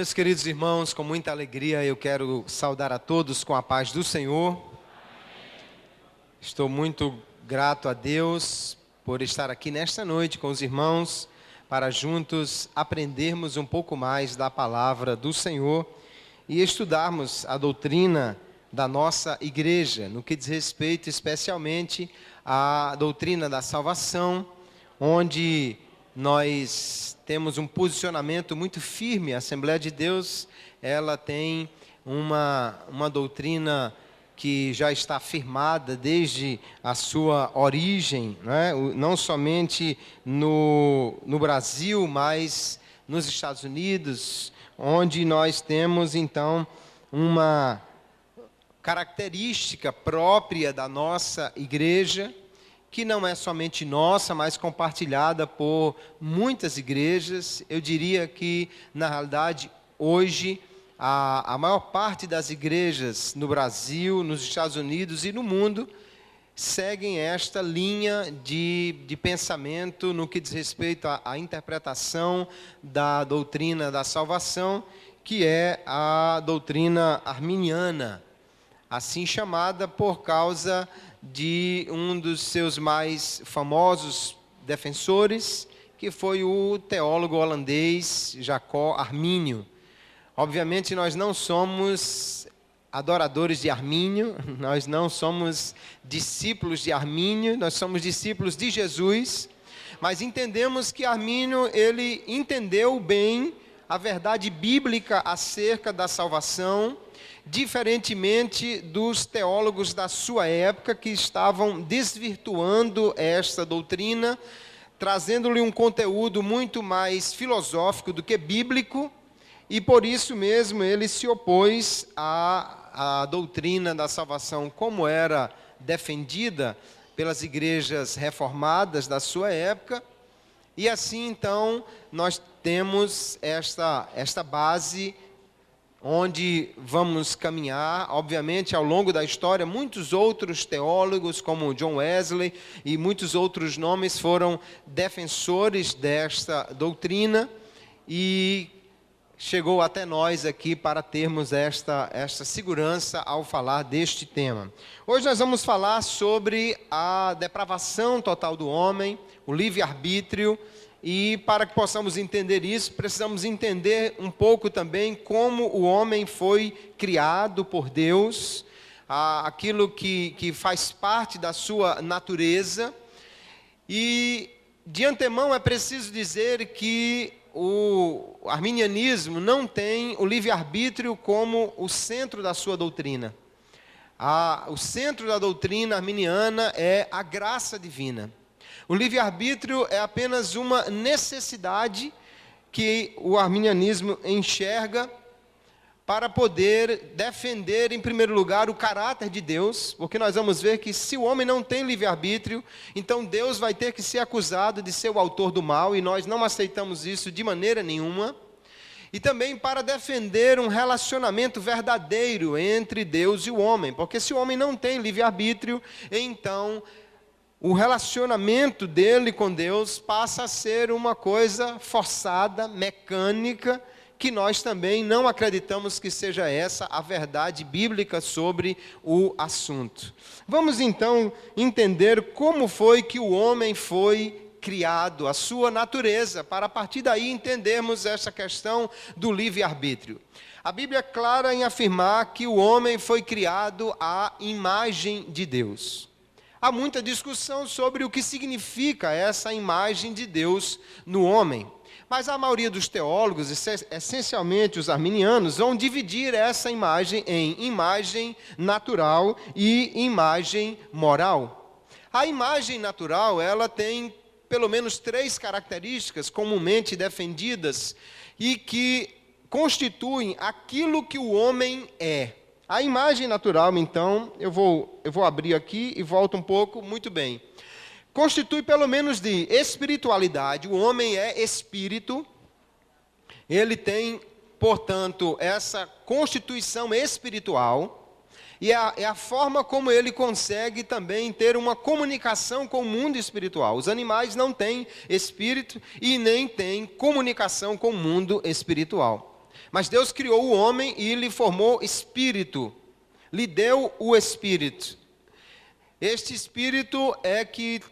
Meus queridos irmãos, com muita alegria eu quero saudar a todos com a paz do Senhor. Estou muito grato a Deus por estar aqui nesta noite com os irmãos para juntos aprendermos um pouco mais da palavra do Senhor e estudarmos a doutrina da nossa igreja, no que diz respeito especialmente à doutrina da salvação, onde nós temos um posicionamento muito firme. A Assembleia de Deus, ela tem uma doutrina que já está firmada desde a sua origem, né? Não somente no Brasil, mas nos Estados Unidos, onde nós temos então uma característica própria da nossa igreja, que não é somente nossa, mas compartilhada por muitas igrejas. Eu diria que, na realidade, hoje, a maior parte das igrejas no Brasil, nos Estados Unidos e no mundo, seguem esta linha de pensamento no que diz respeito à interpretação da doutrina da salvação, que é a doutrina arminiana, assim chamada por causa de um dos seus mais famosos defensores, que foi o teólogo holandês Jacob Arminio. Obviamente nós não somos adoradores de Arminio, nós não somos discípulos de Arminio, nós somos discípulos de Jesus, mas entendemos que Arminio, ele entendeu bem a verdade bíblica acerca da salvação, diferentemente dos teólogos da sua época, que estavam desvirtuando esta doutrina, trazendo-lhe um conteúdo muito mais filosófico do que bíblico, e por isso mesmo ele se opôs à doutrina da salvação como era defendida pelas igrejas reformadas da sua época. E assim então nós temos esta base onde vamos caminhar. Obviamente, ao longo da história, muitos outros teólogos, como John Wesley e muitos outros nomes, foram defensores desta doutrina, e chegou até nós aqui para termos esta segurança ao falar deste tema. Hoje nós vamos falar sobre a depravação total do homem, o livre-arbítrio. E para que possamos entender isso, precisamos entender um pouco também como o homem foi criado por Deus, aquilo que faz parte da sua natureza. E de antemão é preciso dizer que o arminianismo não tem o livre-arbítrio como o centro da sua doutrina. O centro da doutrina arminiana é a graça divina. O livre-arbítrio é apenas uma necessidade que o arminianismo enxerga para poder defender, em primeiro lugar, o caráter de Deus, porque nós vamos ver que se o homem não tem livre-arbítrio, então Deus vai ter que ser acusado de ser o autor do mal, e nós não aceitamos isso de maneira nenhuma. E também para defender um relacionamento verdadeiro entre Deus e o homem, porque se o homem não tem livre-arbítrio, então o relacionamento dele com Deus passa a ser uma coisa forçada, mecânica, que nós também não acreditamos que seja essa a verdade bíblica sobre o assunto. Vamos então entender como foi que o homem foi criado, a sua natureza, para a partir daí entendermos essa questão do livre-arbítrio. A Bíblia é clara em afirmar que o homem foi criado à imagem de Deus. Há muita discussão sobre o que significa essa imagem de Deus no homem. Mas a maioria dos teólogos, essencialmente os arminianos, vão dividir essa imagem em imagem natural e imagem moral. A imagem natural, ela tem pelo menos 3 características comumente defendidas e que constituem aquilo que o homem é. A imagem natural, então, eu vou abrir aqui e volto um pouco, muito bem. Constitui pelo menos de espiritualidade, o homem é espírito, ele tem, portanto, essa constituição espiritual, e é a forma como ele consegue também ter uma comunicação com o mundo espiritual. Os animais não têm espírito e nem têm comunicação com o mundo espiritual. Mas Deus criou o homem e lhe formou espírito, lhe deu o espírito. Este espírito é que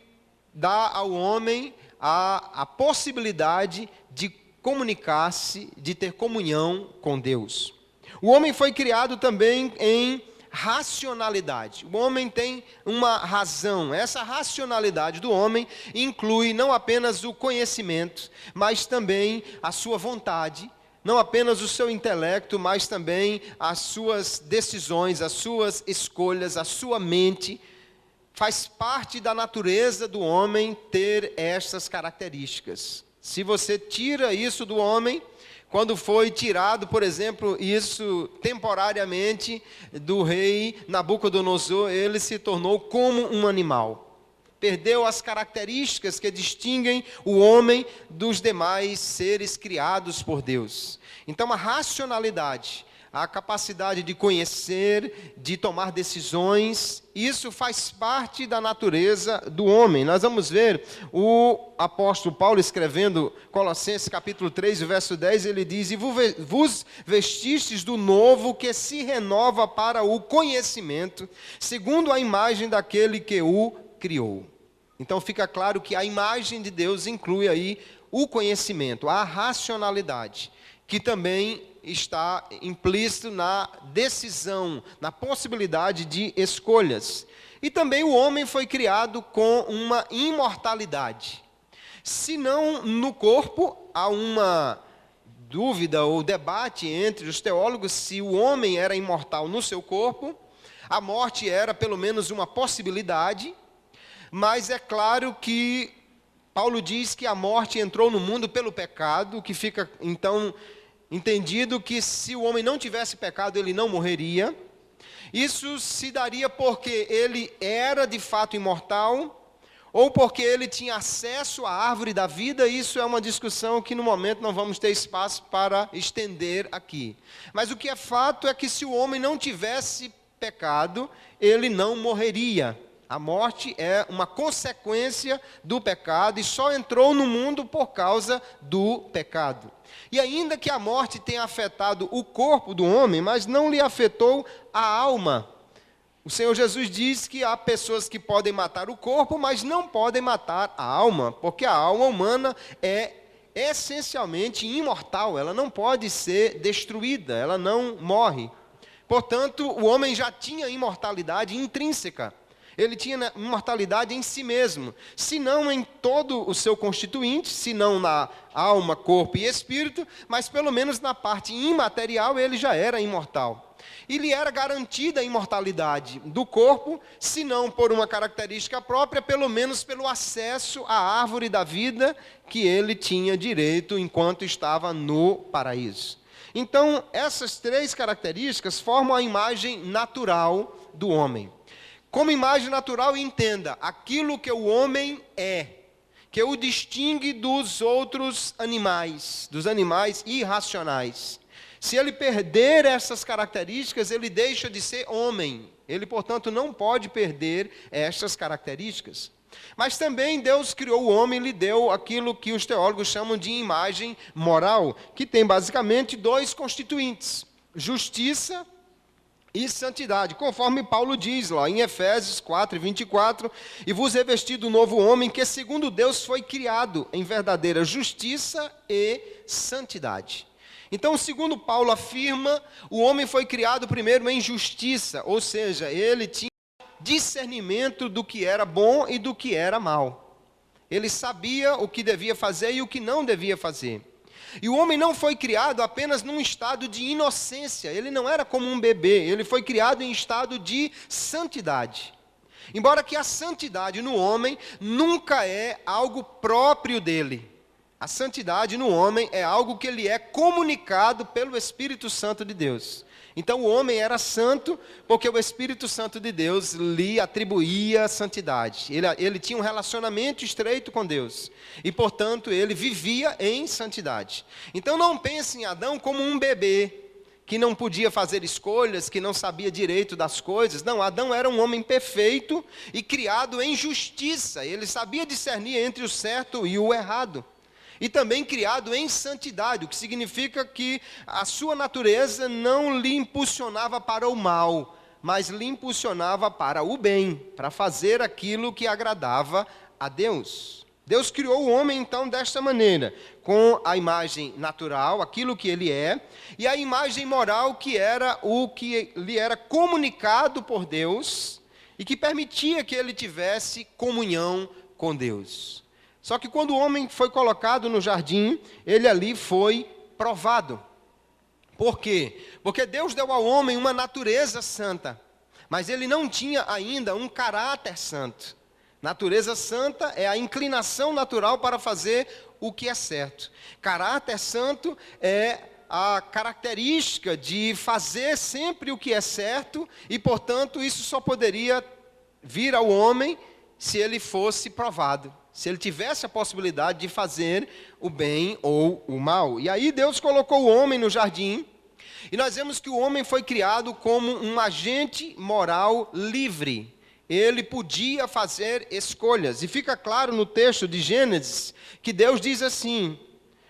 dá ao homem a possibilidade de comunicar-se, de ter comunhão com Deus. O homem foi criado também em racionalidade. O homem tem uma razão. Essa racionalidade do homem inclui não apenas o conhecimento, mas também a sua vontade, não apenas o seu intelecto, mas também as suas decisões, as suas escolhas, a sua mente. Faz parte da natureza do homem ter estas características. Se você tira isso do homem, quando foi tirado, por exemplo, isso temporariamente do rei Nabucodonosor, ele se tornou como um animal. Perdeu as características que distinguem o homem dos demais seres criados por Deus. Então, a racionalidade, a capacidade de conhecer, de tomar decisões, isso faz parte da natureza do homem. Nós vamos ver o apóstolo Paulo escrevendo Colossenses capítulo 3, verso 10, ele diz: "E vos vestistes do novo que se renova para o conhecimento, segundo a imagem daquele que o criou." Então fica claro que a imagem de Deus inclui aí o conhecimento, a racionalidade, que também está implícito na decisão, na possibilidade de escolhas. E também o homem foi criado com uma imortalidade. Se não no corpo, há uma dúvida ou debate entre os teólogos se o homem era imortal no seu corpo. A morte era pelo menos uma possibilidade, mas é claro que Paulo diz que a morte entrou no mundo pelo pecado, que fica então entendido que se o homem não tivesse pecado, ele não morreria. Isso se daria porque ele era de fato imortal, ou porque ele tinha acesso à árvore da vida. Isso é uma discussão que no momento não vamos ter espaço para estender aqui. Mas o que é fato é que se o homem não tivesse pecado, ele não morreria. A morte é uma consequência do pecado e só entrou no mundo por causa do pecado. E ainda que a morte tenha afetado o corpo do homem, mas não lhe afetou a alma. O Senhor Jesus diz que há pessoas que podem matar o corpo, mas não podem matar a alma, porque a alma humana é essencialmente imortal, ela não pode ser destruída, ela não morre. Portanto, o homem já tinha imortalidade intrínseca. Ele tinha imortalidade em si mesmo, se não em todo o seu constituinte, se não na alma, corpo e espírito, mas pelo menos na parte imaterial ele já era imortal. E lhe era garantida a imortalidade do corpo, se não por uma característica própria, pelo menos pelo acesso à árvore da vida que ele tinha direito enquanto estava no paraíso. Então, essas três características formam a imagem natural do homem. Como imagem natural, entenda aquilo que o homem é, que o distingue dos outros animais, dos animais irracionais. Se ele perder essas características, ele deixa de ser homem. Ele, portanto, não pode perder estas características. Mas também Deus criou o homem e lhe deu aquilo que os teólogos chamam de imagem moral, que tem basicamente dois constituintes: justiça e santidade, conforme Paulo diz lá em Efésios 4:24, "E vos revesti do novo homem, que segundo Deus foi criado em verdadeira justiça e santidade." Então, segundo Paulo afirma, o homem foi criado primeiro em justiça, ou seja, ele tinha discernimento do que era bom e do que era mal. Ele sabia o que devia fazer e o que não devia fazer. E o homem não foi criado apenas num estado de inocência, ele não era como um bebê, ele foi criado em estado de santidade. Embora que a santidade no homem nunca é algo próprio dele. A santidade no homem é algo que lhe é comunicado pelo Espírito Santo de Deus. Então o homem era santo porque o Espírito Santo de Deus lhe atribuía santidade. Ele tinha um relacionamento estreito com Deus. E, portanto, ele vivia em santidade. Então não pense em Adão como um bebê que não podia fazer escolhas, que não sabia direito das coisas. Não, Adão era um homem perfeito e criado em justiça. Ele sabia discernir entre o certo e o errado. E também criado em santidade, o que significa que a sua natureza não lhe impulsionava para o mal, mas lhe impulsionava para o bem, para fazer aquilo que agradava a Deus. Deus criou o homem, então, desta maneira, com a imagem natural, aquilo que ele é, e a imagem moral, que era o que lhe era comunicado por Deus, e que permitia que ele tivesse comunhão com Deus. Só que quando o homem foi colocado no jardim, ele ali foi provado. Por quê? Porque Deus deu ao homem uma natureza santa, mas ele não tinha ainda um caráter santo. Natureza santa é a inclinação natural para fazer o que é certo. Caráter santo é a característica de fazer sempre o que é certo e, portanto, isso só poderia vir ao homem se ele fosse provado, se ele tivesse a possibilidade de fazer o bem ou o mal. E aí Deus colocou o homem no jardim, e nós vemos que o homem foi criado como um agente moral livre. Ele podia fazer escolhas. E fica claro no texto de Gênesis que Deus diz assim: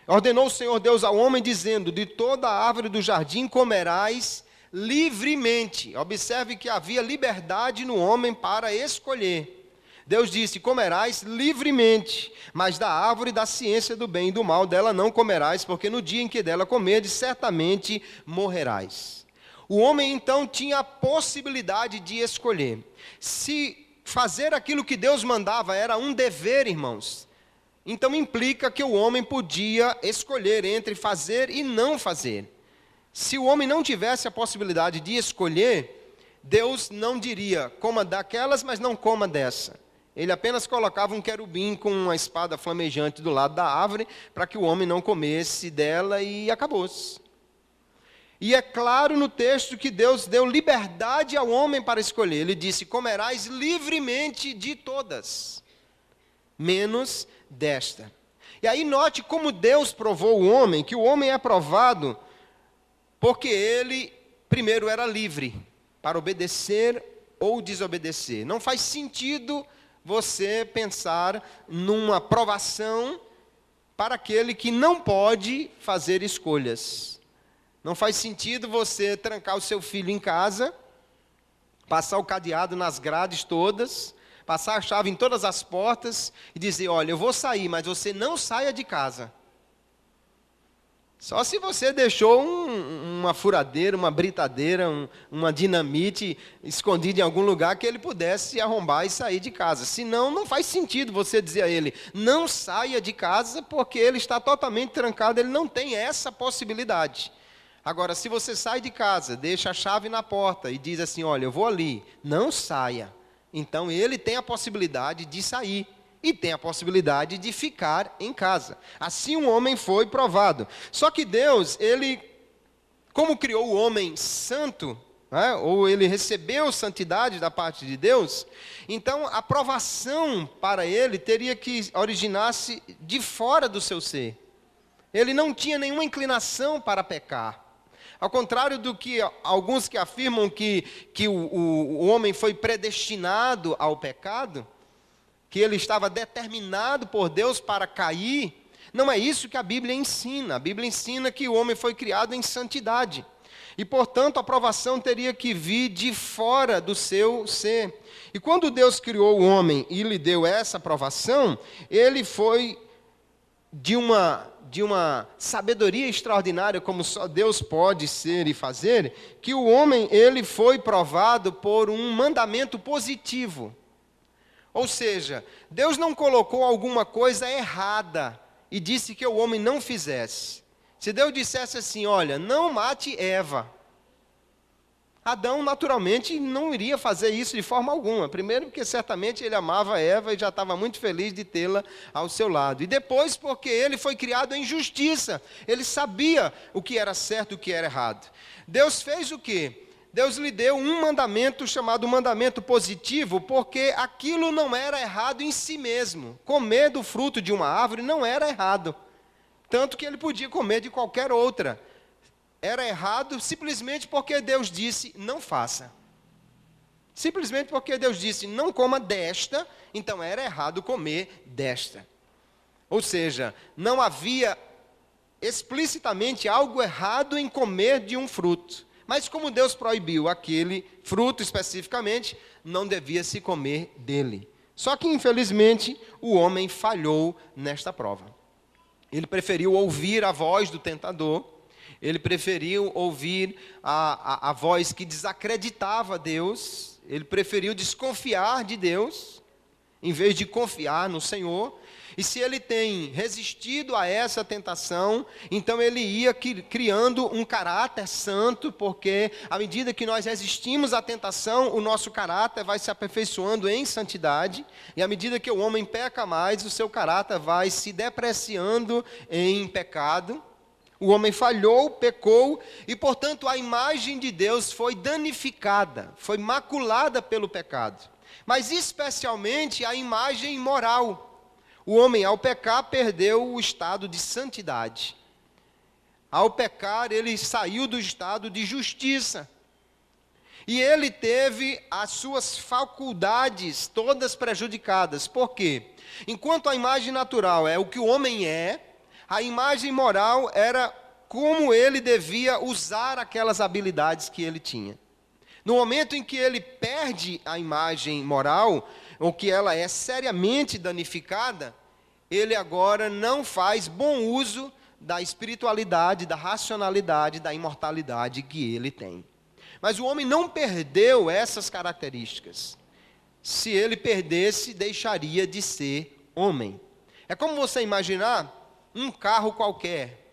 ordenou o Senhor Deus ao homem, dizendo: de toda a árvore do jardim comerás livremente. Observe que havia liberdade no homem para escolher. Deus disse: comerás livremente, mas da árvore da ciência do bem e do mal dela não comerás, porque no dia em que dela comerdes, certamente morrerás. O homem então tinha a possibilidade de escolher. Se fazer aquilo que Deus mandava era um dever, irmãos, então implica que o homem podia escolher entre fazer e não fazer. Se o homem não tivesse a possibilidade de escolher, Deus não diria: coma daquelas, mas não coma dessa. Ele apenas colocava um querubim com uma espada flamejante do lado da árvore, para que o homem não comesse dela e acabou-se. E é claro no texto que Deus deu liberdade ao homem para escolher. Ele disse: comerás livremente de todas, menos desta. E aí note como Deus provou o homem, que o homem é provado porque ele, primeiro, era livre para obedecer ou desobedecer. Não faz sentido você pensar numa provação para aquele que não pode fazer escolhas. Não faz sentido você trancar o seu filho em casa, passar o cadeado nas grades todas, passar a chave em todas as portas e dizer: olha, eu vou sair, mas você não saia de casa. Só se você deixou uma furadeira, uma britadeira, uma dinamite escondida em algum lugar que ele pudesse arrombar e sair de casa. Senão, não faz sentido você dizer a ele: não saia de casa, porque ele está totalmente trancado, ele não tem essa possibilidade. Agora, se você sai de casa, deixa a chave na porta e diz assim: olha, eu vou ali, não saia. Então, ele tem a possibilidade de sair e tem a possibilidade de ficar em casa. Assim o homem foi provado. Só que Deus, ele, como criou o homem santo, né, ou ele recebeu santidade da parte de Deus, então a provação para ele teria que originar-se de fora do seu ser. Ele não tinha nenhuma inclinação para pecar. Ao contrário do que alguns que afirmam que o homem foi predestinado ao pecado, que ele estava determinado por Deus para cair, não é isso que a Bíblia ensina. A Bíblia ensina que o homem foi criado em santidade. E, portanto, a provação teria que vir de fora do seu ser. E quando Deus criou o homem e lhe deu essa provação, ele foi de uma sabedoria extraordinária, como só Deus pode ser e fazer, que o homem, ele foi provado por um mandamento positivo. Ou seja, Deus não colocou alguma coisa errada e disse que o homem não fizesse. Se Deus dissesse assim: olha, não mate Eva, Adão naturalmente não iria fazer isso de forma alguma. Primeiro porque certamente ele amava Eva e já estava muito feliz de tê-la ao seu lado. E depois porque ele foi criado em justiça. Ele sabia o que era certo e o que era errado. Deus fez o quê? Deus lhe deu um mandamento chamado mandamento positivo, porque aquilo não era errado em si mesmo. Comer do fruto de uma árvore não era errado. Tanto que ele podia comer de qualquer outra. Era errado simplesmente porque Deus disse: não faça. Simplesmente porque Deus disse: não coma desta, então era errado comer desta. Ou seja, não havia explicitamente algo errado em comer de um fruto. Mas como Deus proibiu aquele fruto especificamente, não devia se comer dele. Só que, infelizmente, o homem falhou nesta prova. Ele preferiu ouvir a voz do tentador, ele preferiu ouvir a voz que desacreditava Deus, ele preferiu desconfiar de Deus, em vez de confiar no Senhor. E se ele tem resistido a essa tentação, então ele ia criando um caráter santo, porque à medida que nós resistimos à tentação, o nosso caráter vai se aperfeiçoando em santidade, e à medida que o homem peca mais, o seu caráter vai se depreciando em pecado. O homem falhou, pecou, e portanto a imagem de Deus foi danificada, foi maculada pelo pecado. Mas especialmente a imagem moral. O homem, ao pecar, perdeu o estado de santidade. Ao pecar, ele saiu do estado de justiça. E ele teve as suas faculdades todas prejudicadas. Por quê? Enquanto a imagem natural é o que o homem é, a imagem moral era como ele devia usar aquelas habilidades que ele tinha. No momento em que ele perde a imagem moral, ou que ela é seriamente danificada, ele agora não faz bom uso da espiritualidade, da racionalidade, da imortalidade que ele tem. Mas o homem não perdeu essas características. Se ele perdesse, deixaria de ser homem. É como você imaginar um carro qualquer.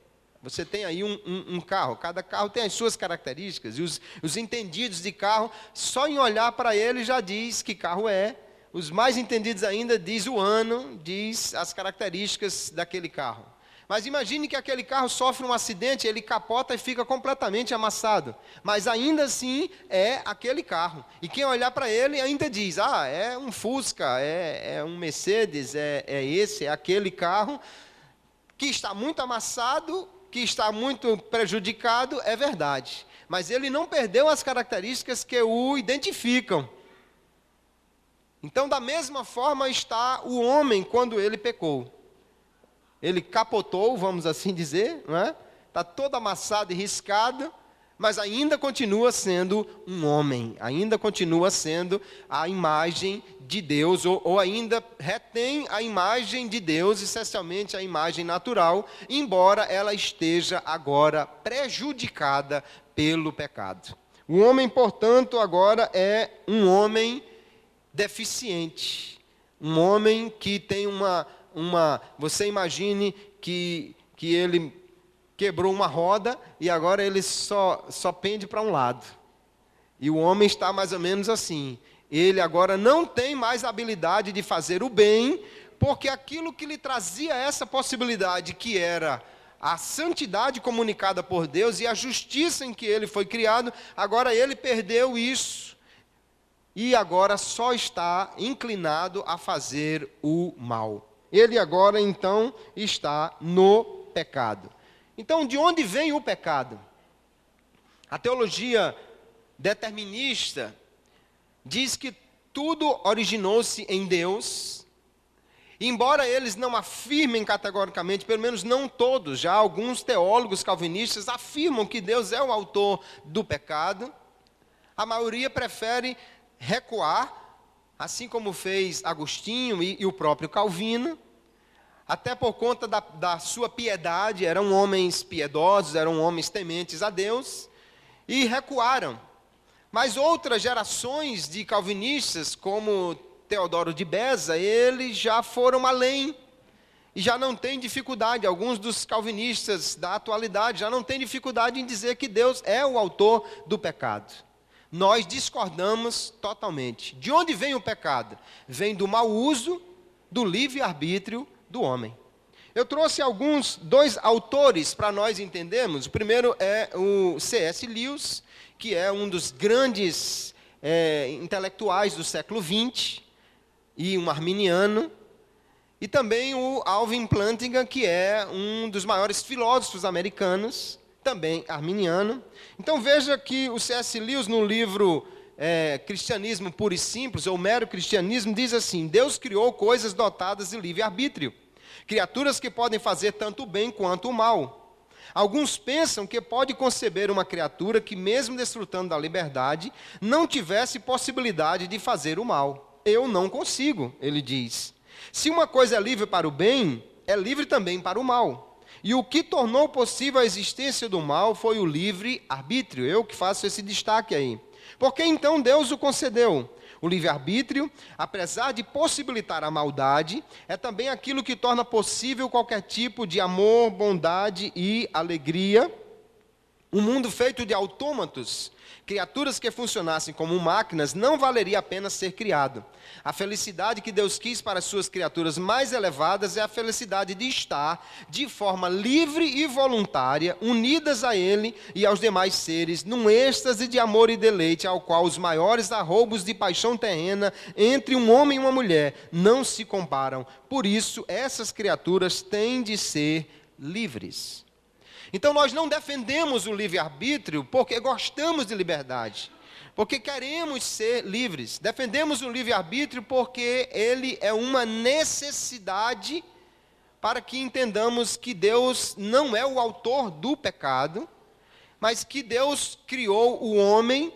Você tem aí um carro, cada carro tem as suas características, e os entendidos de carro, só em olhar para ele já diz que carro é. Os mais entendidos ainda diz o ano, diz as características daquele carro. Mas imagine que aquele carro sofre um acidente, ele capota e fica completamente amassado. Mas ainda assim é aquele carro. E quem olhar para ele ainda diz, é um Fusca, é um Mercedes, é aquele carro que está muito amassado, que está muito prejudicado, é verdade. Mas ele não perdeu as características que o identificam. Então, da mesma forma está o homem quando ele pecou. Ele capotou, vamos assim dizer, não é? Está todo amassado e riscado, mas ainda continua sendo um homem, ainda continua sendo a imagem de Deus, ou ainda retém a imagem de Deus, essencialmente a imagem natural, embora ela esteja agora prejudicada pelo pecado. O homem, portanto, agora é um homem deficiente, um homem que tem você imagine que ele quebrou uma roda e agora ele só pende para um lado. E o homem está mais ou menos assim. Ele agora não tem mais a habilidade de fazer o bem, porque aquilo que lhe trazia essa possibilidade, que era a santidade comunicada por Deus e a justiça em que ele foi criado, agora ele perdeu isso. E agora só está inclinado a fazer o mal. Ele agora, então, está no pecado. Então, de onde vem o pecado? A teologia determinista diz que tudo originou-se em Deus, embora eles não afirmem categoricamente, pelo menos não todos, já alguns teólogos calvinistas afirmam que Deus é o autor do pecado, a maioria prefere recuar, assim como fez Agostinho e o próprio Calvino, até por conta da sua piedade, eram homens piedosos, eram homens tementes a Deus, e recuaram. Mas outras gerações de calvinistas, como Teodoro de Beza, eles já foram além, e já não têm dificuldade, alguns dos calvinistas da atualidade já não têm dificuldade em dizer que Deus é o autor do pecado. Nós discordamos totalmente. De onde vem o pecado? Vem do mau uso do livre-arbítrio do homem. Eu trouxe dois autores para nós entendermos. O primeiro é o C.S. Lewis, que é um dos grandes intelectuais do século XX, e um arminiano. E também o Alvin Plantinga, que é um dos maiores filósofos americanos, também arminiano. Então veja que o C.S. Lewis, no livro Cristianismo Puro e Simples, ou Mero Cristianismo, diz assim: Deus criou coisas dotadas de livre-arbítrio, Criaturas que podem fazer tanto o bem quanto o mal. Alguns pensam que pode conceber uma criatura que, mesmo desfrutando da liberdade, não tivesse possibilidade de fazer o mal. Eu não consigo, ele diz. Se uma coisa é livre para o bem, é livre também para o mal. E o que tornou possível a existência do mal foi o livre-arbítrio. Eu que faço esse destaque aí. Porque então Deus o concedeu. O livre-arbítrio, apesar de possibilitar a maldade, é também aquilo que torna possível qualquer tipo de amor, bondade e alegria. Um mundo feito de autômatos, criaturas que funcionassem como máquinas, não valeria a pena ser criado. A felicidade que Deus quis para as suas criaturas mais elevadas é a felicidade de estar, de forma livre e voluntária, unidas a Ele e aos demais seres, num êxtase de amor e deleite, ao qual os maiores arroubos de paixão terrena entre um homem e uma mulher não se comparam. Por isso, essas criaturas têm de ser livres. Então, nós não defendemos o livre-arbítrio porque gostamos de liberdade, porque queremos ser livres. Defendemos o livre-arbítrio porque ele é uma necessidade para que entendamos que Deus não é o autor do pecado, mas que Deus criou o homem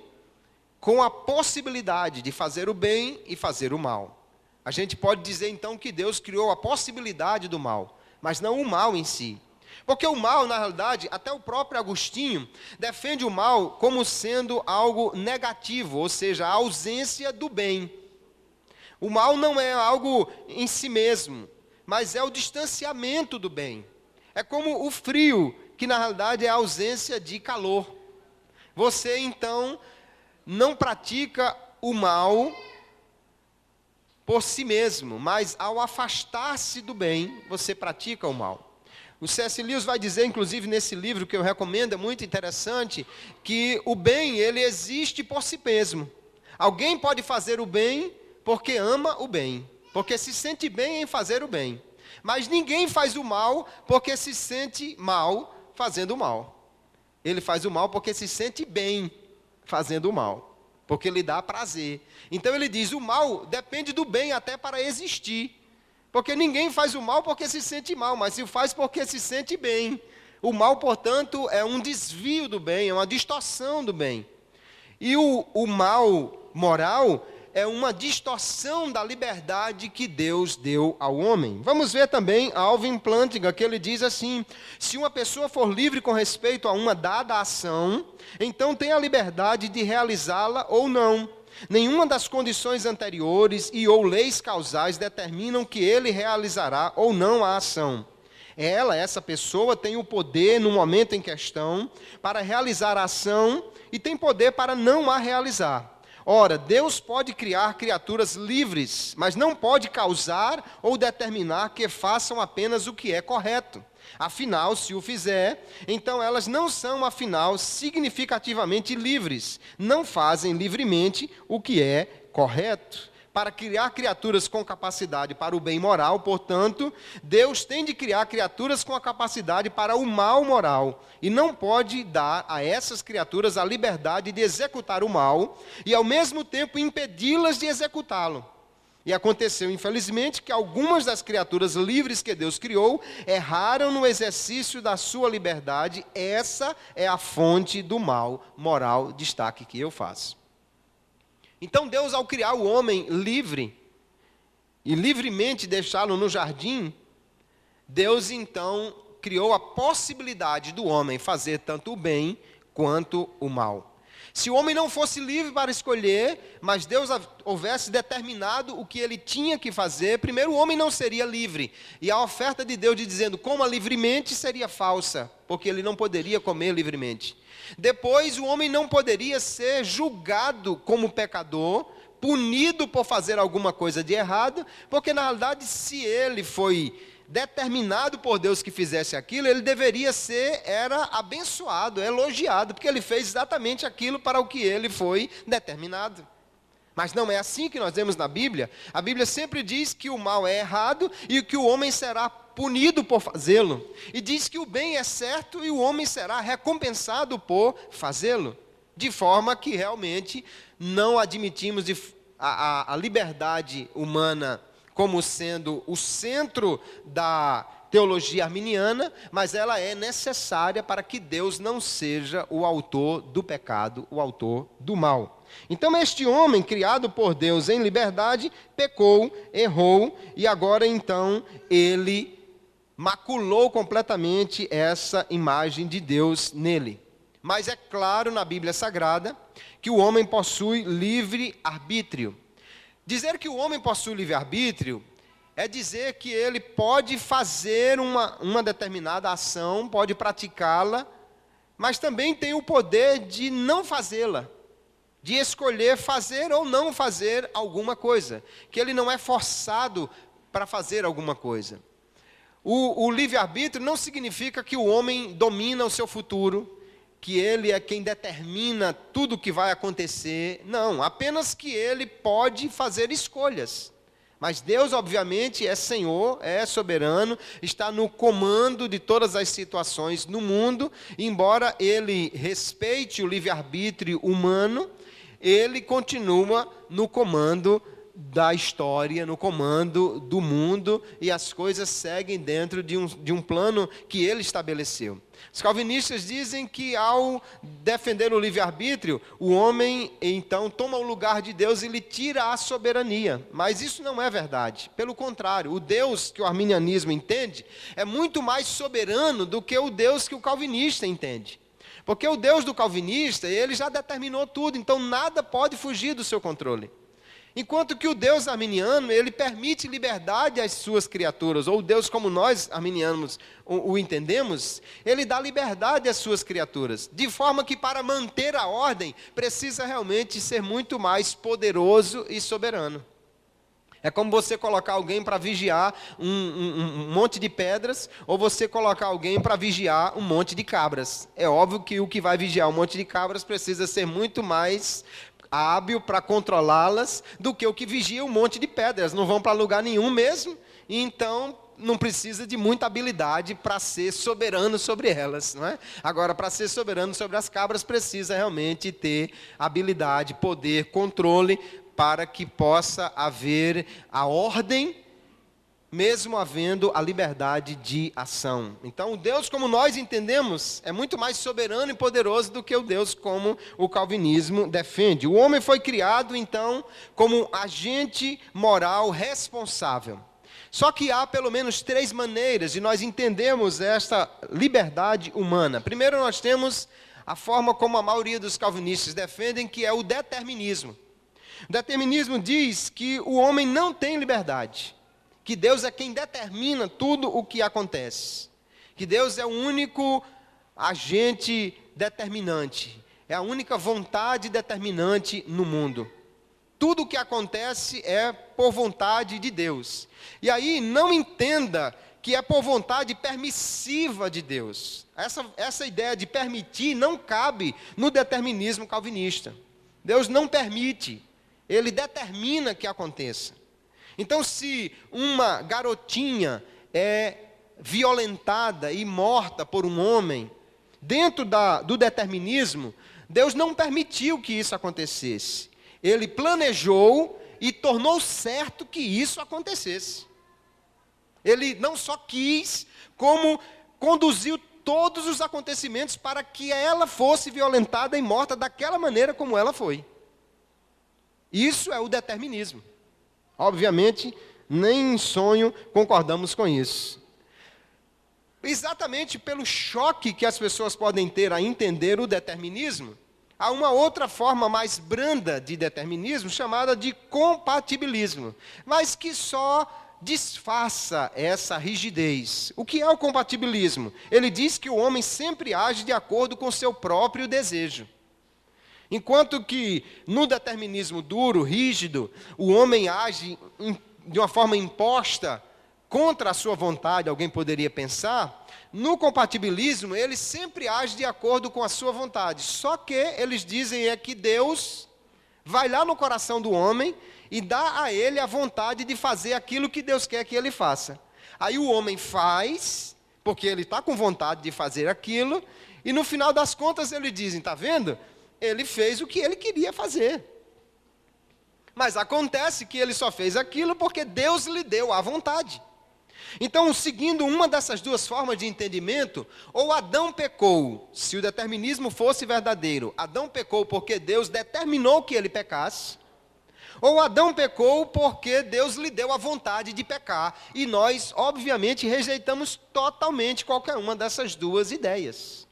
com a possibilidade de fazer o bem e fazer o mal. A gente pode dizer, então, que Deus criou a possibilidade do mal, mas não o mal em si. Porque o mal, na realidade, até o próprio Agostinho defende o mal como sendo algo negativo, ou seja, a ausência do bem. O mal não é algo em si mesmo, mas é o distanciamento do bem. É como o frio, que na realidade é a ausência de calor. Você, então, não pratica o mal por si mesmo, mas ao afastar-se do bem, você pratica o mal. O C.S. Lewis vai dizer, inclusive nesse livro que eu recomendo, é muito interessante, que o bem, ele existe por si mesmo. Alguém pode fazer o bem porque ama o bem, porque se sente bem em fazer o bem. Mas ninguém faz o mal porque se sente mal fazendo o mal. Ele faz o mal porque se sente bem fazendo o mal, porque lhe dá prazer. Então ele diz, o mal depende do bem até para existir. Porque ninguém faz o mal porque se sente mal, mas se faz porque se sente bem. O mal, portanto, é um desvio do bem, é uma distorção do bem. E o mal moral é uma distorção da liberdade que Deus deu ao homem. Vamos ver também Alvin Plantinga, que ele diz assim: se uma pessoa for livre com respeito a uma dada ação, então tem a liberdade de realizá-la ou não. Nenhuma das condições anteriores e ou leis causais determinam que ele realizará ou não a ação. Essa pessoa, tem o poder no momento em questão para realizar a ação e tem poder para não a realizar. Ora, Deus pode criar criaturas livres, mas não pode causar ou determinar que façam apenas o que é correto. Afinal, se o fizer, então elas não são, afinal, significativamente livres. Não fazem livremente o que é correto. Para criar criaturas com capacidade para o bem moral, portanto, Deus tem de criar criaturas com a capacidade para o mal moral. E não pode dar a essas criaturas a liberdade de executar o mal e, ao mesmo tempo, impedi-las de executá-lo. E aconteceu, infelizmente, que algumas das criaturas livres que Deus criou erraram no exercício da sua liberdade. Essa é a fonte do mal moral, destaque que eu faço. Então Deus, ao criar o homem livre, e livremente deixá-lo no jardim, Deus então criou a possibilidade do homem fazer tanto o bem quanto o mal. Se o homem não fosse livre para escolher, mas Deus houvesse determinado o que ele tinha que fazer, primeiro o homem não seria livre. E a oferta de Deus de dizendo coma livremente seria falsa, porque ele não poderia comer livremente. Depois o homem não poderia ser julgado como pecador, punido por fazer alguma coisa de errado, porque na realidade se ele foi determinado por Deus que fizesse aquilo, ele deveria era abençoado, elogiado, porque ele fez exatamente aquilo para o que ele foi determinado. Mas não é assim que nós vemos na Bíblia. A Bíblia sempre diz que o mal é errado e que o homem será punido por fazê-lo. E diz que o bem é certo e o homem será recompensado por fazê-lo. De forma que realmente não admitimos a liberdade humana como sendo o centro da teologia arminiana, mas ela é necessária para que Deus não seja o autor do pecado, o autor do mal. Então este homem, criado por Deus em liberdade, pecou, errou, e agora então ele maculou completamente essa imagem de Deus nele. Mas é claro na Bíblia Sagrada que o homem possui livre-arbítrio. Dizer que o homem possui livre-arbítrio é dizer que ele pode fazer uma determinada ação, pode praticá-la, mas também tem o poder de não fazê-la, de escolher fazer ou não fazer alguma coisa, que ele não é forçado para fazer alguma coisa. O livre-arbítrio não significa que o homem domina o seu futuro, que ele é quem determina tudo o que vai acontecer. Não, apenas que ele pode fazer escolhas. Mas Deus, obviamente, é Senhor, é soberano, está no comando de todas as situações no mundo. Embora ele respeite o livre-arbítrio humano, ele continua no comando da história, no comando do mundo, e as coisas seguem dentro de um plano que ele estabeleceu. Os calvinistas dizem que ao defender o livre-arbítrio, o homem então toma o lugar de Deus e lhe tira a soberania. Mas isso não é verdade. Pelo contrário, o Deus que o arminianismo entende é muito mais soberano do que o Deus que o calvinista entende. Porque o Deus do calvinista, ele já determinou tudo, então nada pode fugir do seu controle. Enquanto que o Deus arminiano, ele permite liberdade às suas criaturas, ou o Deus como nós arminianos o entendemos, ele dá liberdade às suas criaturas, de forma que para manter a ordem, precisa realmente ser muito mais poderoso e soberano. É como você colocar alguém para vigiar um monte de pedras, ou você colocar alguém para vigiar um monte de cabras. É óbvio que o que vai vigiar um monte de cabras precisa ser muito mais hábil para controlá-las do que o que vigia um monte de pedras. Não vão para lugar nenhum mesmo, e então não precisa de muita habilidade para ser soberano sobre elas, não é? Agora, para ser soberano sobre as cabras, precisa realmente ter habilidade, poder, controle, para que possa haver a ordem, mesmo havendo a liberdade de ação. Então, o Deus como nós entendemos é muito mais soberano e poderoso do que o Deus como o calvinismo defende. O homem foi criado, então, como agente moral responsável. Só que há pelo menos 3 maneiras de nós entendermos esta liberdade humana. Primeiro, nós temos a forma como a maioria dos calvinistas defendem, que é o determinismo. O determinismo diz que o homem não tem liberdade, que Deus é quem determina tudo o que acontece, que Deus é o único agente determinante, é a única vontade determinante no mundo. Tudo o que acontece é por vontade de Deus. E aí não entenda que é por vontade permissiva de Deus. Essa ideia de permitir não cabe no determinismo calvinista. Deus não permite, Ele determina que aconteça. Então, se uma garotinha é violentada e morta por um homem, dentro do determinismo, Deus não permitiu que isso acontecesse. Ele planejou e tornou certo que isso acontecesse. Ele não só quis, como conduziu todos os acontecimentos para que ela fosse violentada e morta daquela maneira como ela foi. Isso é o determinismo. Obviamente, nem em sonho concordamos com isso. Exatamente pelo choque que as pessoas podem ter a entender o determinismo, há uma outra forma mais branda de determinismo, chamada de compatibilismo, mas que só disfarça essa rigidez. O que é o compatibilismo? Ele diz que o homem sempre age de acordo com seu próprio desejo. Enquanto que no determinismo duro, rígido, o homem age de uma forma imposta contra a sua vontade, alguém poderia pensar, no compatibilismo ele sempre age de acordo com a sua vontade. Só que eles dizem que Deus vai lá no coração do homem e dá a ele a vontade de fazer aquilo que Deus quer que ele faça. Aí o homem faz, porque ele está com vontade de fazer aquilo, e no final das contas eles dizem, está vendo? Ele fez o que ele queria fazer. Mas acontece que ele só fez aquilo porque Deus lhe deu a vontade. Então, seguindo uma dessas duas formas de entendimento, ou Adão pecou, se o determinismo fosse verdadeiro, Adão pecou porque Deus determinou que ele pecasse, ou Adão pecou porque Deus lhe deu a vontade de pecar, e nós, obviamente, rejeitamos totalmente qualquer uma dessas duas ideias.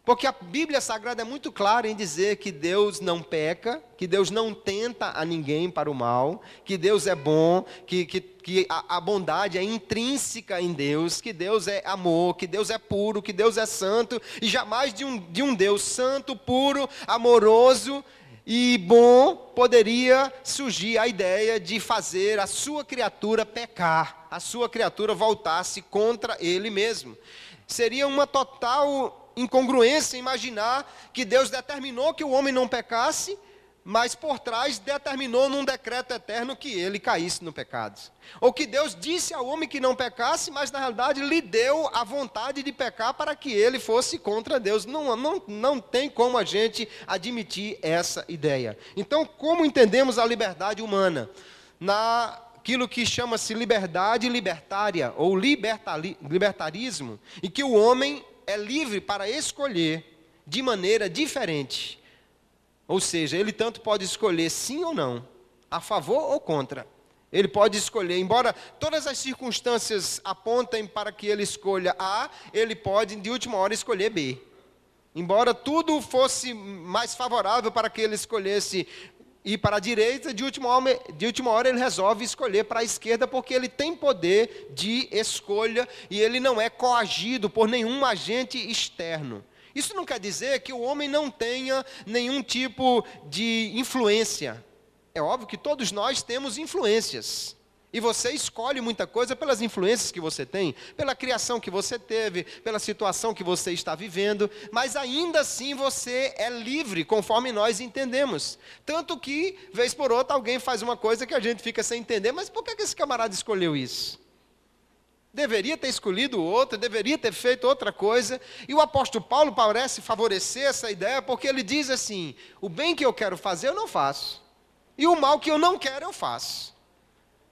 Porque a Bíblia Sagrada é muito clara em dizer que Deus não peca, que Deus não tenta a ninguém para o mal, que Deus é bom, que a bondade é intrínseca em Deus, que Deus é amor, que Deus é puro, que Deus é santo, e jamais de um Deus santo, puro, amoroso e bom poderia surgir a ideia de fazer a sua criatura pecar, a sua criatura voltar-se contra ele mesmo. Seria uma total incongruência imaginar que Deus determinou que o homem não pecasse, mas por trás determinou num decreto eterno que ele caísse no pecado. Ou que Deus disse ao homem que não pecasse, mas na realidade lhe deu a vontade de pecar para que ele fosse contra Deus. Não tem como a gente admitir essa ideia. Então, como entendemos a liberdade humana? Naquilo que chama-se liberdade libertária, ou libertarismo, em que o homem é livre para escolher de maneira diferente. Ou seja, ele tanto pode escolher sim ou não, a favor ou contra. Ele pode escolher, embora todas as circunstâncias apontem para que ele escolha A, ele pode, de última hora, escolher B. Embora tudo fosse mais favorável para que ele escolhesse ir para a direita, de última hora ele resolve escolher para a esquerda, porque ele tem poder de escolha e ele não é coagido por nenhum agente externo. Isso não quer dizer que o homem não tenha nenhum tipo de influência. É óbvio que todos nós temos influências. E você escolhe muita coisa pelas influências que você tem, pela criação que você teve, pela situação que você está vivendo, mas ainda assim você é livre, conforme nós entendemos. Tanto que, vez por outra, alguém faz uma coisa que a gente fica sem entender, mas por que esse camarada escolheu isso? Deveria ter escolhido outra, deveria ter feito outra coisa. E o apóstolo Paulo parece favorecer essa ideia, porque ele diz assim: o bem que eu quero fazer eu não faço, e o mal que eu não quero eu faço.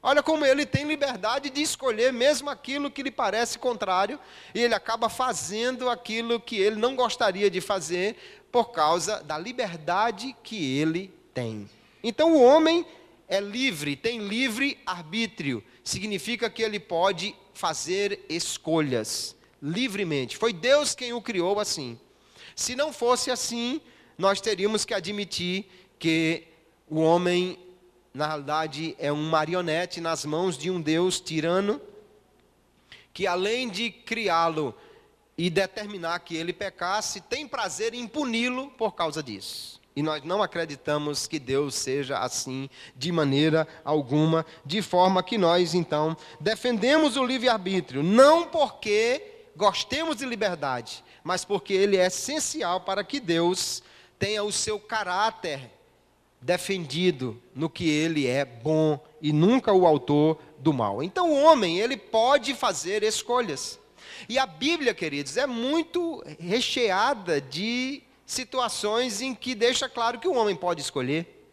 Olha como ele tem liberdade de escolher mesmo aquilo que lhe parece contrário, e ele acaba fazendo aquilo que ele não gostaria de fazer, por causa da liberdade que ele tem. Então o homem é livre, tem livre arbítrio, significa que ele pode fazer escolhas livremente. Foi Deus quem o criou assim. Se não fosse assim, nós teríamos que admitir que o homem, na realidade, é um marionete nas mãos de um Deus tirano, que além de criá-lo e determinar que ele pecasse, tem prazer em puni-lo por causa disso. E nós não acreditamos que Deus seja assim de maneira alguma, de forma que nós, então, defendemos o livre-arbítrio, não porque gostemos de liberdade, mas porque ele é essencial para que Deus tenha o seu caráter defendido no que ele é bom e nunca o autor do mal. Então o homem, ele pode fazer escolhas. E a Bíblia, queridos, é muito recheada de situações em que deixa claro que o homem pode escolher.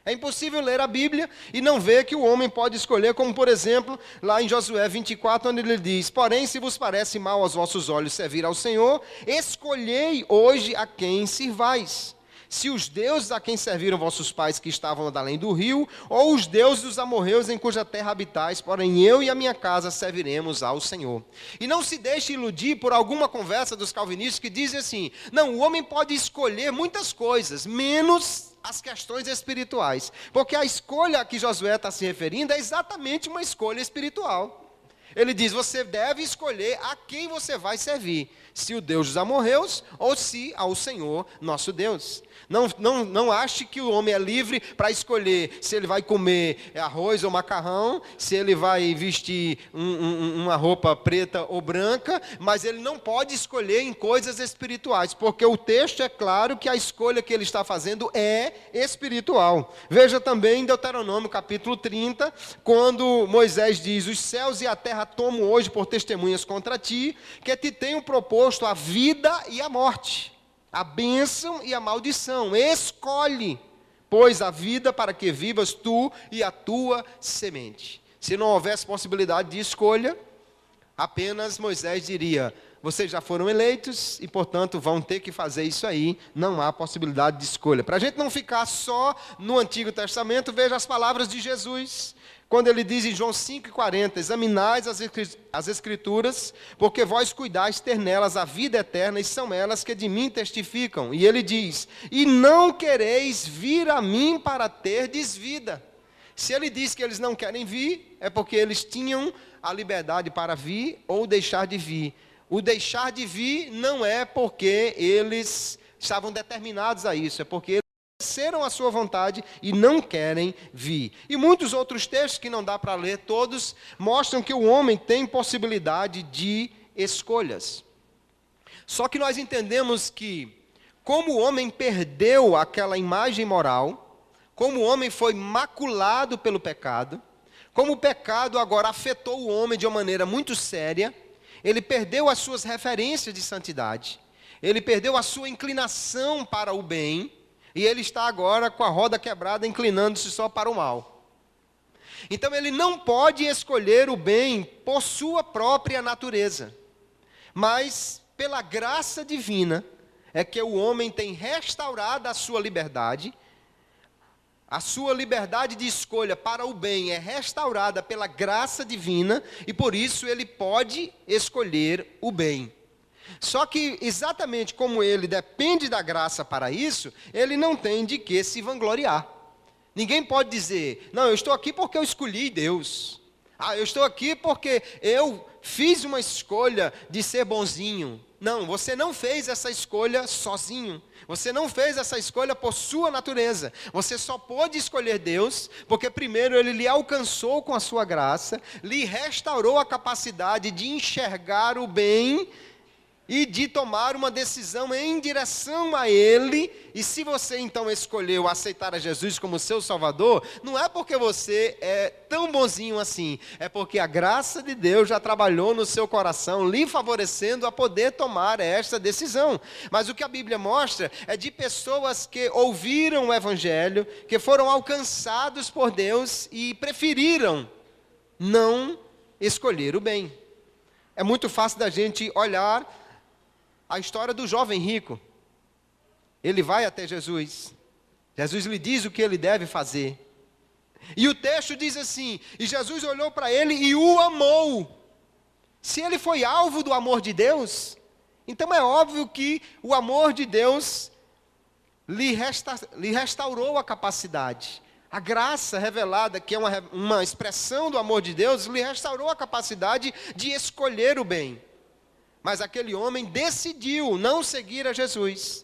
É impossível ler a Bíblia e não ver que o homem pode escolher, como por exemplo, lá em Josué 24, onde ele diz: porém, se vos parece mal aos vossos olhos servir ao Senhor, escolhei hoje a quem sirvais. Se os deuses a quem serviram vossos pais que estavam além do rio, ou os deuses dos amorreus em cuja terra habitais, porém eu e a minha casa serviremos ao Senhor. E não se deixe iludir por alguma conversa dos calvinistas que dizem assim: não, o homem pode escolher muitas coisas, menos as questões espirituais. Porque a escolha a que Josué está se referindo é exatamente uma escolha espiritual. Ele diz: você deve escolher a quem você vai servir, se o Deus dos amorreus ou se ao Senhor nosso Deus. Não ache que o homem é livre para escolher se ele vai comer arroz ou macarrão, se ele vai vestir uma roupa preta ou branca, mas ele não pode escolher em coisas espirituais, porque o texto é claro que a escolha que ele está fazendo é espiritual. Veja também em Deuteronômio capítulo 30, quando Moisés diz: os céus e a terra tomo hoje por testemunhas contra ti, que te tenho proposto a vida e a morte, a bênção e a maldição. Escolhe, pôs a vida para que vivas tu e a tua semente. Se não houvesse possibilidade de escolha, apenas Moisés diria: vocês já foram eleitos e, portanto, vão ter que fazer isso aí. Não há possibilidade de escolha. Para a gente não ficar só no Antigo Testamento, veja as palavras de Jesus. Quando ele diz em João 5,40, examinais as Escrituras, porque vós cuidais ter nelas a vida eterna, e são elas que de mim testificam. E ele diz, e não quereis vir a mim para terdes vida. Se ele diz que eles não querem vir, é porque eles tinham a liberdade para vir ou deixar de vir. O deixar de vir não é porque eles estavam determinados a isso, é porque eles exerceram a sua vontade e não querem vir. E muitos outros textos, que não dá para ler todos, mostram que o homem tem possibilidade de escolhas. Só que nós entendemos que, como o homem perdeu aquela imagem moral, como o homem foi maculado pelo pecado, como o pecado agora afetou o homem de uma maneira muito séria, ele perdeu as suas referências de santidade, ele perdeu a sua inclinação para o bem, e ele está agora com a roda quebrada, inclinando-se só para o mal. Então ele não pode escolher o bem por sua própria natureza, mas pela graça divina é que o homem tem restaurado a sua liberdade de escolha para o bem é restaurada pela graça divina, e por isso ele pode escolher o bem. Só que, exatamente como ele depende da graça para isso, ele não tem de que se vangloriar. Ninguém pode dizer, não, eu estou aqui porque eu escolhi Deus. Eu estou aqui porque eu fiz uma escolha de ser bonzinho. Não, você não fez essa escolha sozinho. Você não fez essa escolha por sua natureza. Você só pôde escolher Deus, porque primeiro Ele lhe alcançou com a sua graça, lhe restaurou a capacidade de enxergar o bem e de tomar uma decisão em direção a Ele. E se você então escolheu aceitar a Jesus como seu Salvador, não é porque você é tão bonzinho assim, é porque a graça de Deus já trabalhou no seu coração, lhe favorecendo a poder tomar esta decisão. Mas o que a Bíblia mostra é de pessoas que ouviram o Evangelho, que foram alcançados por Deus e preferiram não escolher o bem. É muito fácil da gente olhar a história do jovem rico. Ele vai até Jesus. Jesus lhe diz o que ele deve fazer. E o texto diz assim, e Jesus olhou para ele e o amou. Se ele foi alvo do amor de Deus, então é óbvio que o amor de Deus lhe restaurou a capacidade. A graça revelada, que é uma expressão do amor de Deus, lhe restaurou a capacidade de escolher o bem. Mas aquele homem decidiu não seguir a Jesus,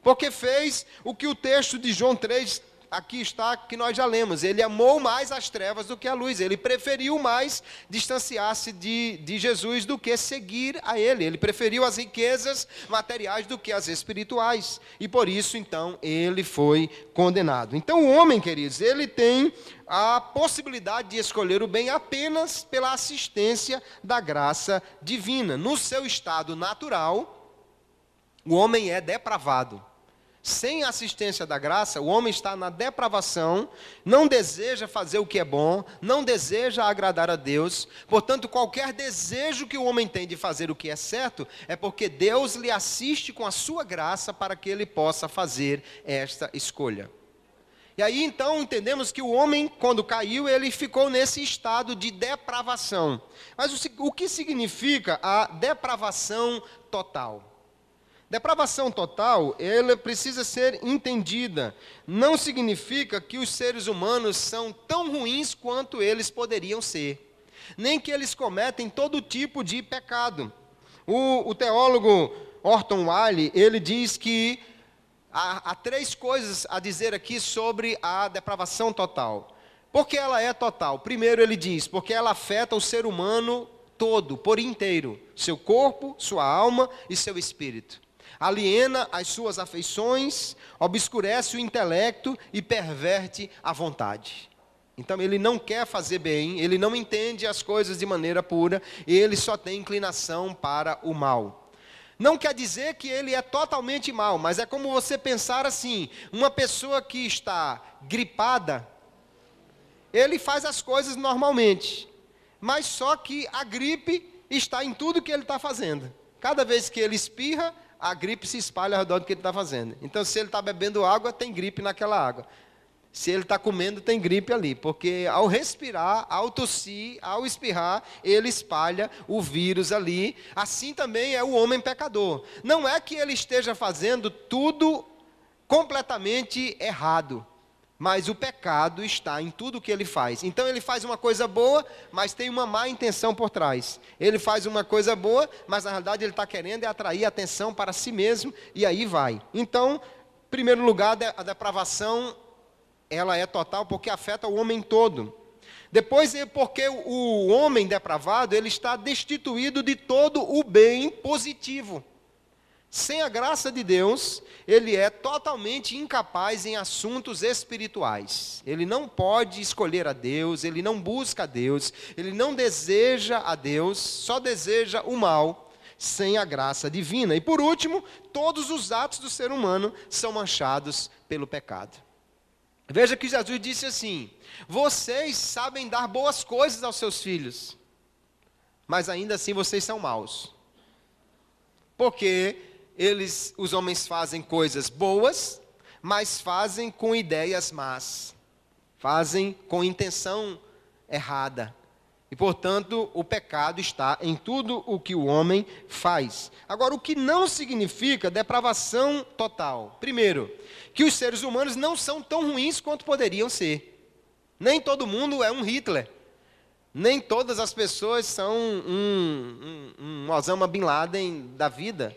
porque fez o que o texto de João 3, aqui está, que nós já lemos. Ele amou mais as trevas do que a luz. Ele preferiu mais distanciar-se de Jesus do que seguir a Ele. Ele preferiu as riquezas materiais do que as espirituais. E por isso, então, ele foi condenado. Então, o homem, queridos, ele tem a possibilidade de escolher o bem apenas pela assistência da graça divina. No seu estado natural, o homem é depravado. Sem a assistência da graça, o homem está na depravação, não deseja fazer o que é bom, não deseja agradar a Deus. Portanto, qualquer desejo que o homem tem de fazer o que é certo, é porque Deus lhe assiste com a sua graça para que ele possa fazer esta escolha. E aí, então, entendemos que o homem, quando caiu, ele ficou nesse estado de depravação. Mas o que significa a depravação total? Depravação total, ela precisa ser entendida. Não significa que os seres humanos são tão ruins quanto eles poderiam ser, nem que eles cometem todo tipo de pecado. O teólogo Orton Wilde, ele diz que há três coisas a dizer aqui sobre a depravação total. Por que ela é total? Primeiro ele diz, porque ela afeta o ser humano todo, por inteiro, seu corpo, sua alma e seu espírito. Aliena as suas afeições, obscurece o intelecto e perverte a vontade. Então ele não quer fazer bem, ele não entende as coisas de maneira pura, ele só tem inclinação para o mal. Não quer dizer que ele é totalmente mau, mas é como você pensar assim, uma pessoa que está gripada, ele faz as coisas normalmente, mas só que a gripe está em tudo que ele está fazendo. Cada vez que ele espirra, a gripe se espalha ao redor do que ele está fazendo. Então, se ele está bebendo água, tem gripe naquela água. Se ele está comendo, tem gripe ali, porque ao respirar, ao tossir, ao espirrar, ele espalha o vírus ali. Assim também é o homem pecador. Não é que ele esteja fazendo tudo completamente errado, mas o pecado está em tudo que ele faz. Então ele faz uma coisa boa, mas tem uma má intenção por trás. Ele faz uma coisa boa, mas na realidade ele está querendo atrair atenção para si mesmo, e aí vai. Então, em primeiro lugar, a depravação, ela é total porque afeta o homem todo. Depois, porque o homem depravado, ele está destituído de todo o bem positivo. Sem a graça de Deus, ele é totalmente incapaz em assuntos espirituais. Ele não pode escolher a Deus, ele não busca a Deus, ele não deseja a Deus, só deseja o mal, sem a graça divina. E por último, todos os atos do ser humano são manchados pelo pecado. Veja que Jesus disse assim: vocês sabem dar boas coisas aos seus filhos, mas ainda assim vocês são maus. Porque os homens fazem coisas boas, mas fazem com ideias más, fazem com intenção errada. E, portanto, o pecado está em tudo o que o homem faz. Agora, o que não significa depravação total? Primeiro, que os seres humanos não são tão ruins quanto poderiam ser. Nem todo mundo é um Hitler. Nem todas as pessoas são um Osama Bin Laden da vida.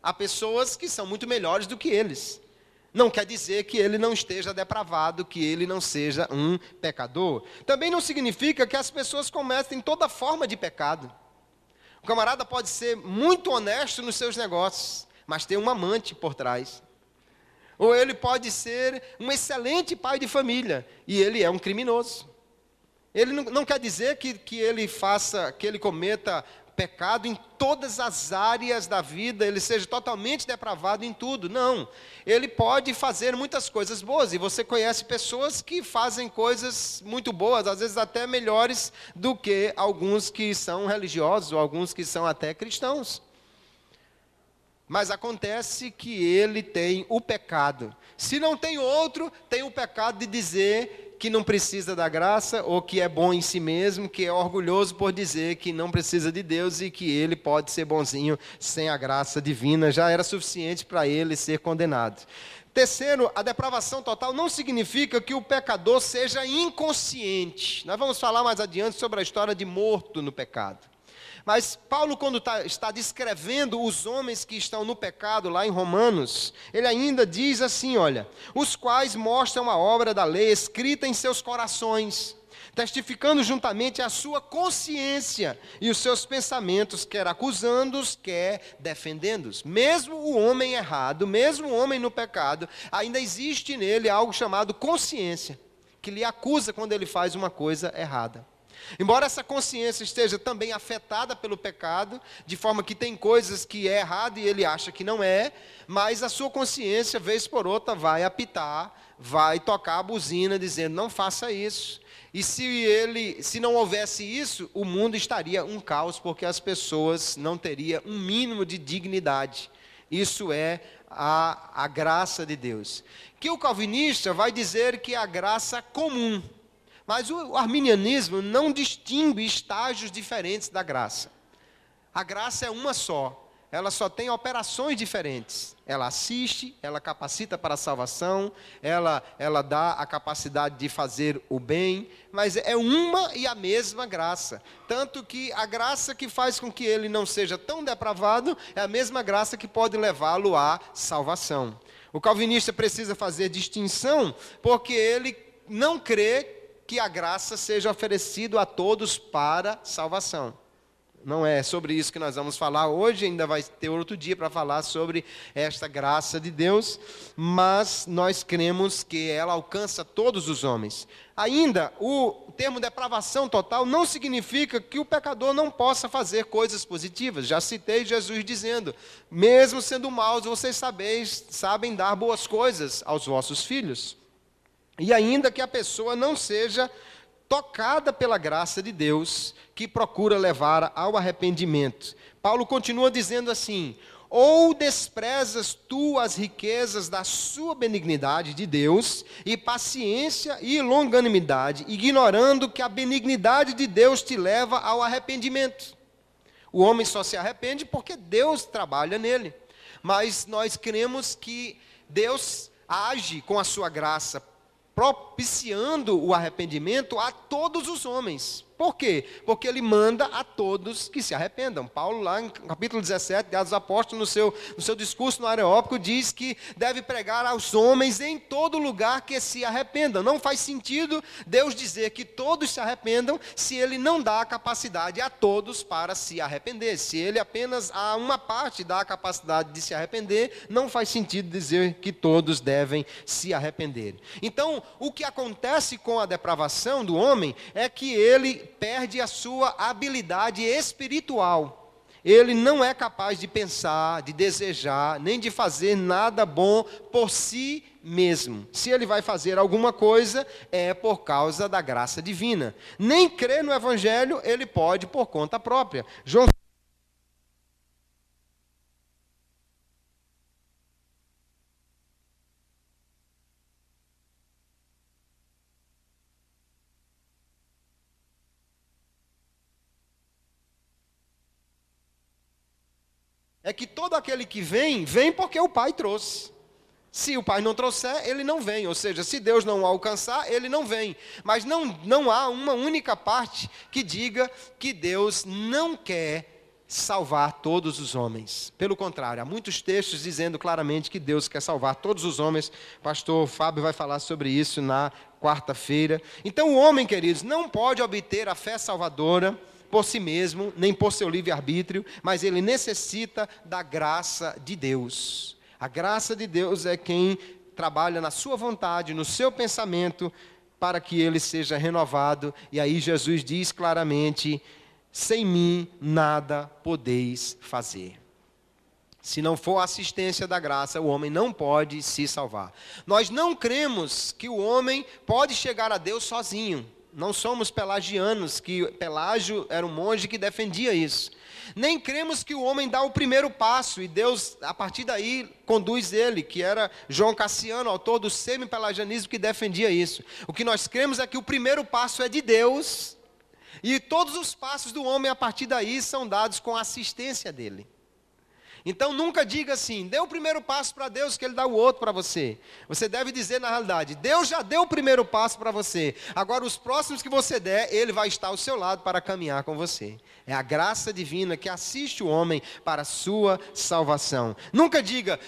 Há pessoas que são muito melhores do que eles. Não quer dizer que ele não esteja depravado, que ele não seja um pecador. Também não significa que as pessoas cometem toda forma de pecado. O camarada pode ser muito honesto nos seus negócios, mas tem um amante por trás. Ou ele pode ser um excelente pai de família, e ele é um criminoso. Ele não quer dizer que ele cometa pecado em todas as áreas da vida, ele seja totalmente depravado em tudo. Não, ele pode fazer muitas coisas boas, e você conhece pessoas que fazem coisas muito boas, às vezes até melhores do que alguns que são religiosos, ou alguns que são até cristãos. Mas acontece que ele tem o pecado. Se não tem outro, tem o pecado de dizer que não precisa da graça, ou que é bom em si mesmo, que é orgulhoso por dizer que não precisa de Deus e que ele pode ser bonzinho sem a graça divina, já era suficiente para ele ser condenado. Terceiro, a depravação total não significa que o pecador seja inconsciente. Nós vamos falar mais adiante sobre a história de morto no pecado. Mas Paulo, quando está descrevendo os homens que estão no pecado, lá em Romanos, ele ainda diz assim, olha: os quais mostram a obra da lei escrita em seus corações, testificando juntamente a sua consciência e os seus pensamentos, quer acusando-os, quer defendendo-os. Mesmo o homem errado, mesmo o homem no pecado, ainda existe nele algo chamado consciência, que lhe acusa quando ele faz uma coisa errada. Embora essa consciência esteja também afetada pelo pecado, de forma que tem coisas que é errado e ele acha que não é, mas a sua consciência, vez por outra, vai apitar, vai tocar a buzina, dizendo: não faça isso. E se não houvesse isso, o mundo estaria um caos, porque as pessoas não teriam um mínimo de dignidade. Isso é a graça de Deus. Que o calvinista vai dizer que é a graça comum. Mas o arminianismo não distingue estágios diferentes da graça. A graça é uma só. Ela só tem operações diferentes. Ela assiste, ela capacita para a salvação, ela dá a capacidade de fazer o bem, mas é uma e a mesma graça. Tanto que a graça que faz com que ele não seja tão depravado é a mesma graça que pode levá-lo à salvação. O calvinista precisa fazer distinção, porque ele não crê que a graça seja oferecida a todos para salvação. Não é sobre isso que nós vamos falar hoje, ainda vai ter outro dia para falar sobre esta graça de Deus, mas nós cremos que ela alcança todos os homens. Ainda, o termo depravação total não significa que o pecador não possa fazer coisas positivas. Já citei Jesus dizendo, mesmo sendo maus, vocês sabem dar boas coisas aos vossos filhos. E ainda que a pessoa não seja tocada pela graça de Deus, que procura levar ao arrependimento. Paulo continua dizendo assim: ou desprezas tu as riquezas da sua benignidade de Deus, e paciência e longanimidade, ignorando que a benignidade de Deus te leva ao arrependimento. O homem só se arrepende porque Deus trabalha nele. Mas nós cremos que Deus age com a sua graça, propiciando o arrependimento a todos os homens. Por quê? Porque ele manda a todos que se arrependam. Paulo, lá no capítulo 17, de Atos dos Apóstolos, no seu discurso no Areópago, diz que deve pregar aos homens em todo lugar que se arrependam. Não faz sentido Deus dizer que todos se arrependam se ele não dá a capacidade a todos para se arrepender. Se ele apenas a uma parte dá a capacidade de se arrepender, não faz sentido dizer que todos devem se arrepender. Então, o que acontece com a depravação do homem é que ele perde a sua habilidade espiritual. Ele não é capaz de pensar, de desejar, nem de fazer nada bom por si mesmo. Se ele vai fazer alguma coisa, é por causa da graça divina. Nem crer no Evangelho, ele pode por conta própria. João é que todo aquele que vem, vem porque o Pai trouxe. Se o Pai não trouxer, ele não vem. Ou seja, se Deus não o alcançar, ele não vem. Mas não há uma única parte que diga que Deus não quer salvar todos os homens. Pelo contrário, há muitos textos dizendo claramente que Deus quer salvar todos os homens. O pastor Fábio vai falar sobre isso na quarta-feira. Então o homem, queridos, não pode obter a fé salvadora por si mesmo, nem por seu livre-arbítrio, mas ele necessita da graça de Deus. A graça de Deus é quem trabalha na sua vontade, no seu pensamento, para que ele seja renovado. E aí Jesus diz claramente: sem mim nada podeis fazer. Se não for a assistência da graça, o homem não pode se salvar. Nós não cremos que o homem pode chegar a Deus sozinho. Não somos pelagianos, que Pelágio era um monge que defendia isso. Nem cremos que o homem dá o primeiro passo e Deus, a partir daí, conduz ele, que era João Cassiano, autor do semi-pelagianismo, que defendia isso. O que nós cremos é que o primeiro passo é de Deus e todos os passos do homem, a partir daí, são dados com a assistência dele. Então nunca diga assim: dê o primeiro passo para Deus que Ele dá o outro para você. Você deve dizer na realidade: Deus já deu o primeiro passo para você. Agora os próximos que você der, Ele vai estar ao seu lado para caminhar com você. É a graça divina que assiste o homem para a sua salvação. Nunca diga: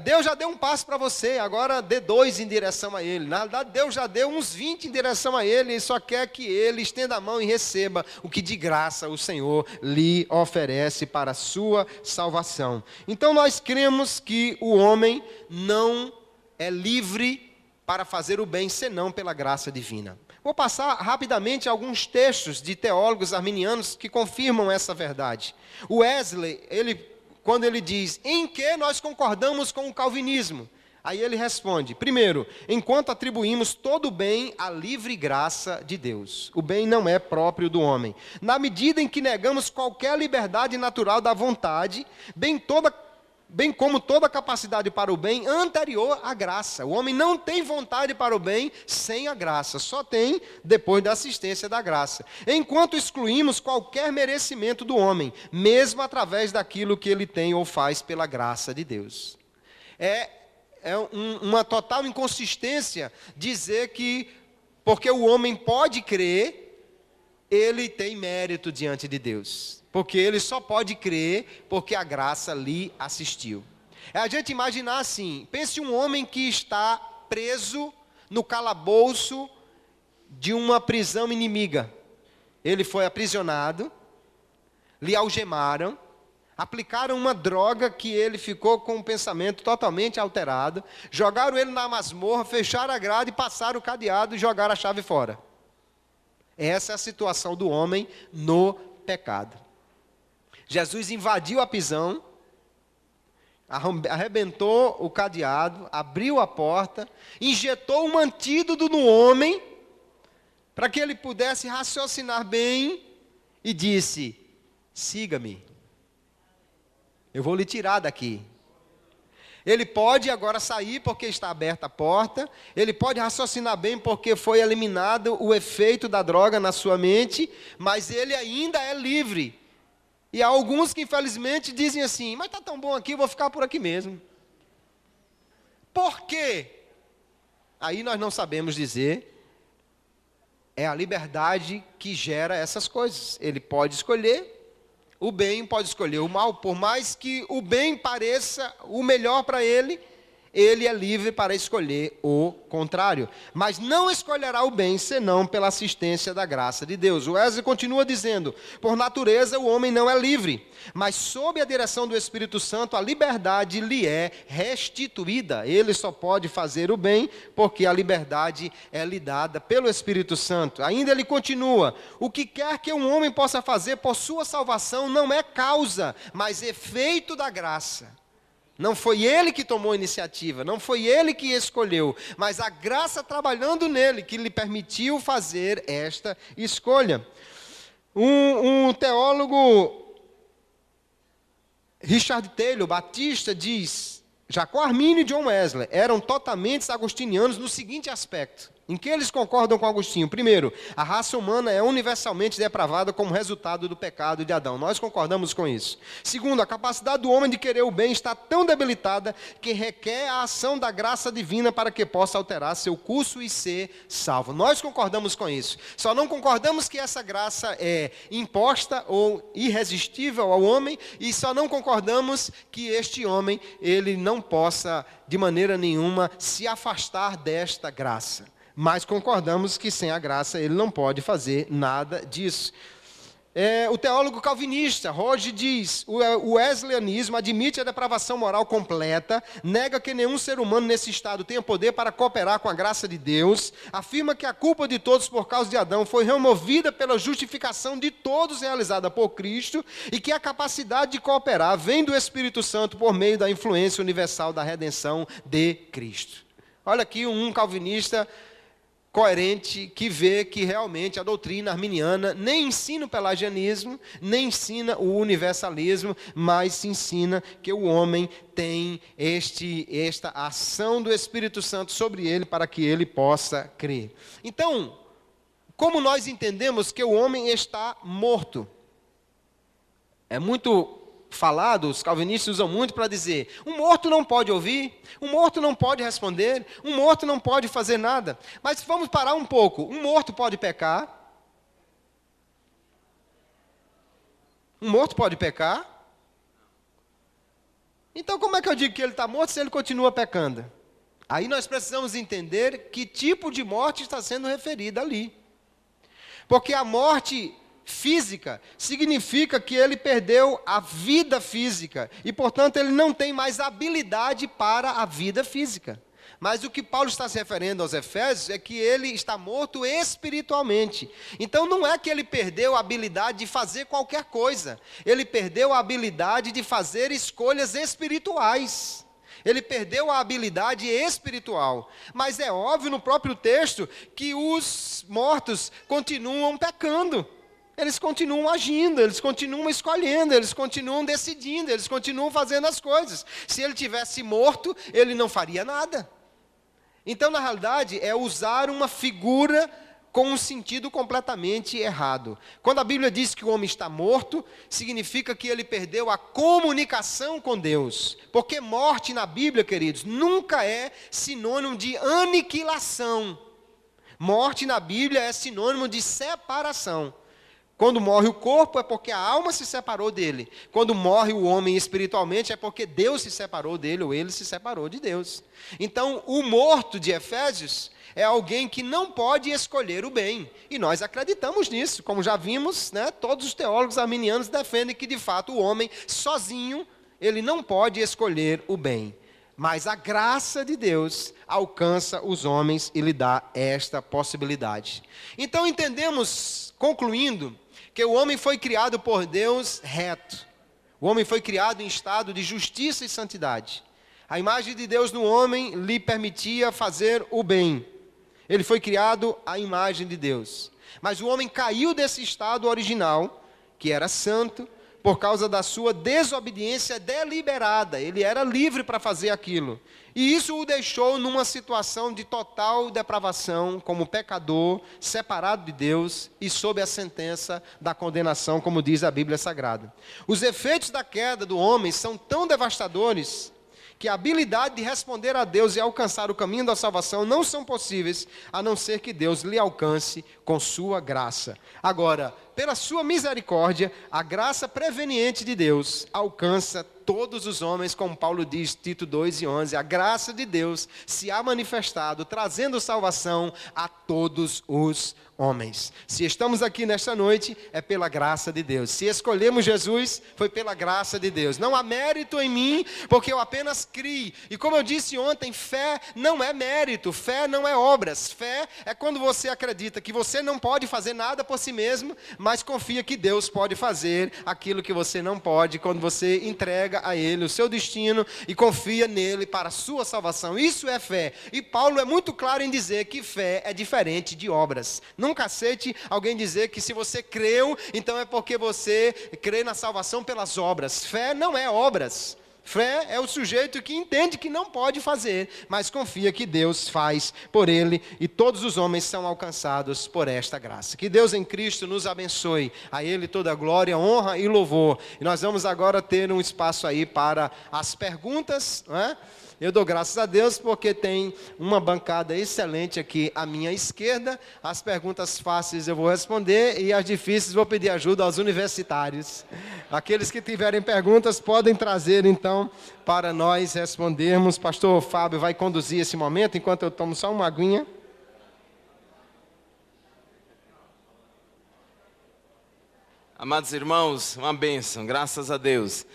Deus já deu um passo para você, agora dê 2 em direção a Ele. Na realidade Deus já deu uns 20 em direção a Ele e só quer que Ele estenda a mão e receba o que de graça o Senhor lhe oferece para a sua salvação. Então nós cremos que o homem não é livre para fazer o bem, senão pela graça divina. Vou passar rapidamente alguns textos de teólogos arminianos que confirmam essa verdade. O Wesley, quando ele diz: em que nós concordamos com o calvinismo? Aí ele responde: primeiro, enquanto atribuímos todo o bem à livre graça de Deus. O bem não é próprio do homem. Na medida em que negamos qualquer liberdade natural da vontade, bem como toda capacidade para o bem anterior à graça. O homem não tem vontade para o bem sem a graça, só tem depois da assistência da graça. Enquanto excluímos qualquer merecimento do homem, mesmo através daquilo que ele tem ou faz pela graça de Deus. É uma total inconsistência dizer que, porque o homem pode crer, ele tem mérito diante de Deus. Porque ele só pode crer porque a graça lhe assistiu. É a gente imaginar assim: pense um homem que está preso no calabouço de uma prisão inimiga. Ele foi aprisionado, lhe algemaram, aplicaram uma droga que ele ficou com o pensamento totalmente alterado, jogaram ele na masmorra, fecharam a grade, passaram o cadeado e jogaram a chave fora. Essa é a situação do homem no pecado. Jesus invadiu a prisão, arrebentou o cadeado, abriu a porta, injetou um antídoto no homem, para que ele pudesse raciocinar bem, e disse: siga-me, eu vou lhe tirar daqui. Ele pode agora sair porque está aberta a porta, ele pode raciocinar bem porque foi eliminado o efeito da droga na sua mente, mas ele ainda é livre. E há alguns que infelizmente dizem assim: mas está tão bom aqui, vou ficar por aqui mesmo. Por quê? Aí nós não sabemos dizer. É a liberdade que gera essas coisas. Ele pode escolher o bem, pode escolher o mal. Por mais que o bem pareça o melhor para ele, ele é livre para escolher o contrário. Mas não escolherá o bem, senão pela assistência da graça de Deus. O Wesley continua dizendo: por natureza o homem não é livre, mas sob a direção do Espírito Santo a liberdade lhe é restituída. Ele só pode fazer o bem porque a liberdade é lhe dada pelo Espírito Santo. Ainda ele continua: o que quer que um homem possa fazer por sua salvação não é causa, mas efeito da graça. Não foi ele que tomou a iniciativa, não foi ele que escolheu, mas a graça trabalhando nele que lhe permitiu fazer esta escolha. Um teólogo, Richard Taylor, batista, diz: Jacó Arminio e John Wesley eram totalmente agostinianos no seguinte aspecto. Em que eles concordam com Agostinho? Primeiro, a raça humana é universalmente depravada como resultado do pecado de Adão. Nós concordamos com isso. Segundo, a capacidade do homem de querer o bem está tão debilitada que requer a ação da graça divina para que possa alterar seu curso e ser salvo. Nós concordamos com isso. Só não concordamos que essa graça é imposta ou irresistível ao homem, e só não concordamos que este homem ele não possa de maneira nenhuma se afastar desta graça. Mas concordamos que sem a graça ele não pode fazer nada disso. O teólogo calvinista, Roge, diz: o wesleyanismo admite a depravação moral completa, nega que nenhum ser humano nesse estado tenha poder para cooperar com a graça de Deus, afirma que a culpa de todos por causa de Adão foi removida pela justificação de todos realizada por Cristo, e que a capacidade de cooperar vem do Espírito Santo por meio da influência universal da redenção de Cristo. Olha aqui um calvinista coerente, que vê que realmente a doutrina arminiana nem ensina o pelagianismo, nem ensina o universalismo, mas se ensina que o homem tem esta ação do Espírito Santo sobre ele para que ele possa crer. Então, como nós entendemos que o homem está morto? É muito falado, os calvinistas usam muito para dizer: um morto não pode ouvir, um morto não pode responder, um morto não pode fazer nada. Mas vamos parar um pouco. Um morto pode pecar? Um morto pode pecar? Então como é que eu digo que ele está morto se ele continua pecando? Aí nós precisamos entender que tipo de morte está sendo referida ali. Porque a morte física significa que ele perdeu a vida física e, portanto, ele não tem mais habilidade para a vida física. Mas o que Paulo está se referindo aos Efésios é que ele está morto espiritualmente. Então não é que ele perdeu a habilidade de fazer qualquer coisa, ele perdeu a habilidade de fazer escolhas espirituais. Ele perdeu a habilidade espiritual. Mas é óbvio no próprio texto que os mortos continuam pecando. Eles continuam agindo, eles continuam escolhendo, eles continuam decidindo, eles continuam fazendo as coisas. Se ele tivesse morto, ele não faria nada. Então, na realidade, é usar uma figura com um sentido completamente errado. Quando a Bíblia diz que o homem está morto, significa que ele perdeu a comunicação com Deus. Porque morte na Bíblia, queridos, nunca é sinônimo de aniquilação. Morte na Bíblia é sinônimo de separação. Quando morre o corpo, é porque a alma se separou dele. Quando morre o homem espiritualmente, é porque Deus se separou dele, ou ele se separou de Deus. Então, o morto de Efésios é alguém que não pode escolher o bem. E nós acreditamos nisso. Como já vimos, né, todos os teólogos arminianos defendem que, de fato, o homem sozinho, ele não pode escolher o bem. Mas a graça de Deus alcança os homens e lhe dá esta possibilidade. Então, entendemos, concluindo, que o homem foi criado por Deus reto. O homem foi criado em estado de justiça e santidade. A imagem de Deus no homem lhe permitia fazer o bem. Ele foi criado à imagem de Deus. Mas o homem caiu desse estado original, que era santo, por causa da sua desobediência deliberada. Ele era livre para fazer aquilo. E isso o deixou numa situação de total depravação, como pecador, separado de Deus e sob a sentença da condenação, como diz a Bíblia Sagrada. Os efeitos da queda do homem são tão devastadores que a habilidade de responder a Deus e alcançar o caminho da salvação não são possíveis, a não ser que Deus lhe alcance com sua graça. Agora, pela sua misericórdia, a graça preveniente de Deus alcança todos os homens, como Paulo diz, Tito 2:11, a graça de Deus se há manifestado, trazendo salvação a todos os homens. Se estamos aqui nesta noite, é pela graça de Deus. Se escolhemos Jesus, foi pela graça de Deus. Não há mérito em mim, porque eu apenas criei. E como eu disse ontem, fé não é mérito, fé não é obras. Fé é quando você acredita que você não pode fazer nada por si mesmo, mas confia que Deus pode fazer aquilo que você não pode, quando você entrega a Ele o seu destino e confia nele para a sua salvação. Isso é fé. E Paulo é muito claro em dizer que fé é diferente de obras. Nunca aceite alguém dizer que se você creu, então é porque você crê na salvação pelas obras. Fé não é obras. Fé é o sujeito que entende que não pode fazer, mas confia que Deus faz por ele, e todos os homens são alcançados por esta graça. Que Deus em Cristo nos abençoe, a Ele toda glória, honra e louvor. E nós vamos agora ter um espaço aí para as perguntas, não é? Eu dou graças a Deus porque tem uma bancada excelente aqui à minha esquerda. As perguntas fáceis eu vou responder e as difíceis vou pedir ajuda aos universitários. Aqueles que tiverem perguntas podem trazer então para nós respondermos. Pastor Fábio vai conduzir esse momento enquanto eu tomo só uma aguinha. Amados irmãos, uma bênção, graças a Deus.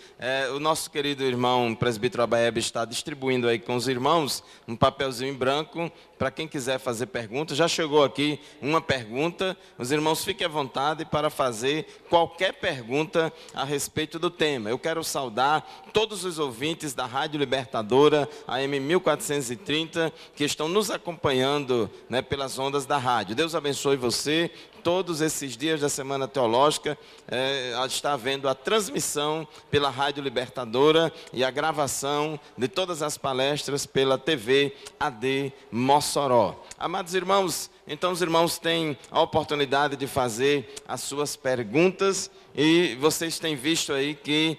O nosso querido irmão presbítero Abaeb está distribuindo aí com os irmãos um papelzinho em branco para quem quiser fazer pergunta. Já chegou aqui uma pergunta, os irmãos fiquem à vontade para fazer qualquer pergunta a respeito do tema. Eu quero saudar todos os ouvintes da Rádio Libertadora, AM 1430, que estão nos acompanhando, né, pelas ondas da rádio. Deus abençoe você. Todos esses dias da Semana Teológica, está havendo a transmissão pela Rádio Libertadora e a gravação de todas as palestras pela TV AD Mossoró. Amados irmãos, então os irmãos têm a oportunidade de fazer as suas perguntas e vocês têm visto aí que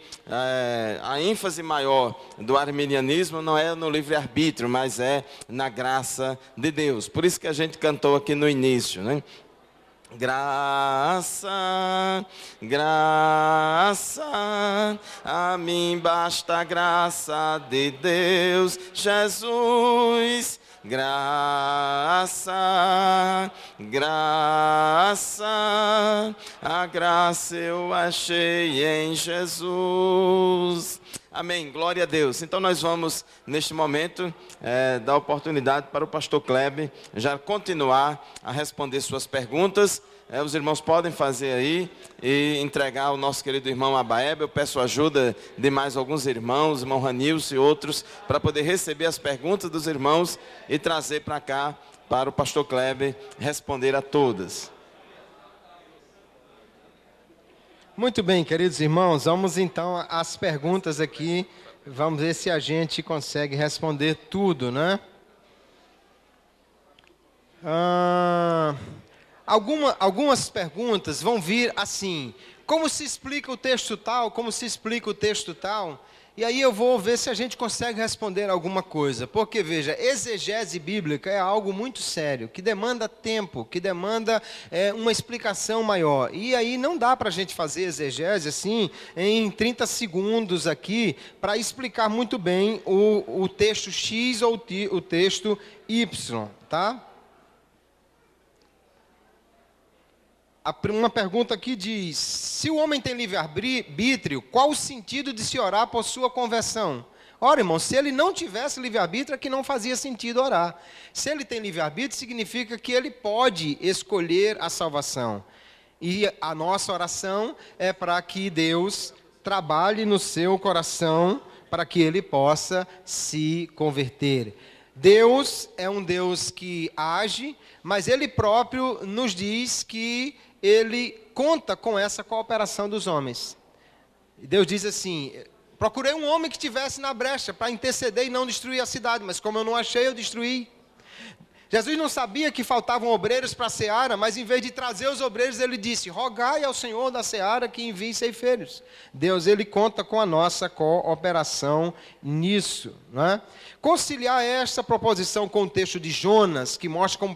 a ênfase maior do arminianismo não é no livre-arbítrio, mas é na graça de Deus. Por isso que a gente cantou aqui no início, né? Graça, graça, a mim basta a graça de Deus, Jesus. Graça, graça, a graça eu achei em Jesus. Amém, glória a Deus. Então nós vamos, neste momento, dar oportunidade para o pastor Kleber já continuar a responder suas perguntas. Os irmãos podem fazer aí e entregar ao nosso querido irmão Abaeb. Eu peço ajuda de mais alguns irmãos, irmão Ranilson e outros, para poder receber as perguntas dos irmãos e trazer para cá, para o pastor Kleber responder a todas. Muito bem, queridos irmãos, vamos então às perguntas aqui. Vamos ver se a gente consegue responder tudo, né? Algumas perguntas vão vir assim: como se explica o texto tal, como se explica o texto tal? E aí eu vou ver se a gente consegue responder alguma coisa. Porque, veja, exegese bíblica é algo muito sério, que demanda tempo, que demanda uma explicação maior. E aí não dá para a gente fazer exegese assim, em 30 segundos aqui, para explicar muito bem o texto X ou o texto Y, tá? Uma pergunta aqui diz: se o homem tem livre-arbítrio, qual o sentido de se orar por sua conversão? Ora, irmão, se ele não tivesse livre-arbítrio, é que não fazia sentido orar. Se ele tem livre-arbítrio, significa que ele pode escolher a salvação. E a nossa oração é para que Deus trabalhe no seu coração, para que ele possa se converter. Deus é um Deus que age, mas Ele próprio nos diz que Ele conta com essa cooperação dos homens. Deus diz assim: procurei um homem que estivesse na brecha para interceder e não destruir a cidade, mas como eu não achei, eu destruí. Jesus não sabia que faltavam obreiros para a seara, mas em vez de trazer os obreiros, Ele disse: rogai ao Senhor da seara que envie ceifeiros. Deus, Ele conta com a nossa cooperação nisso, né? Conciliar esta proposição com o texto de Jonas, que mostra como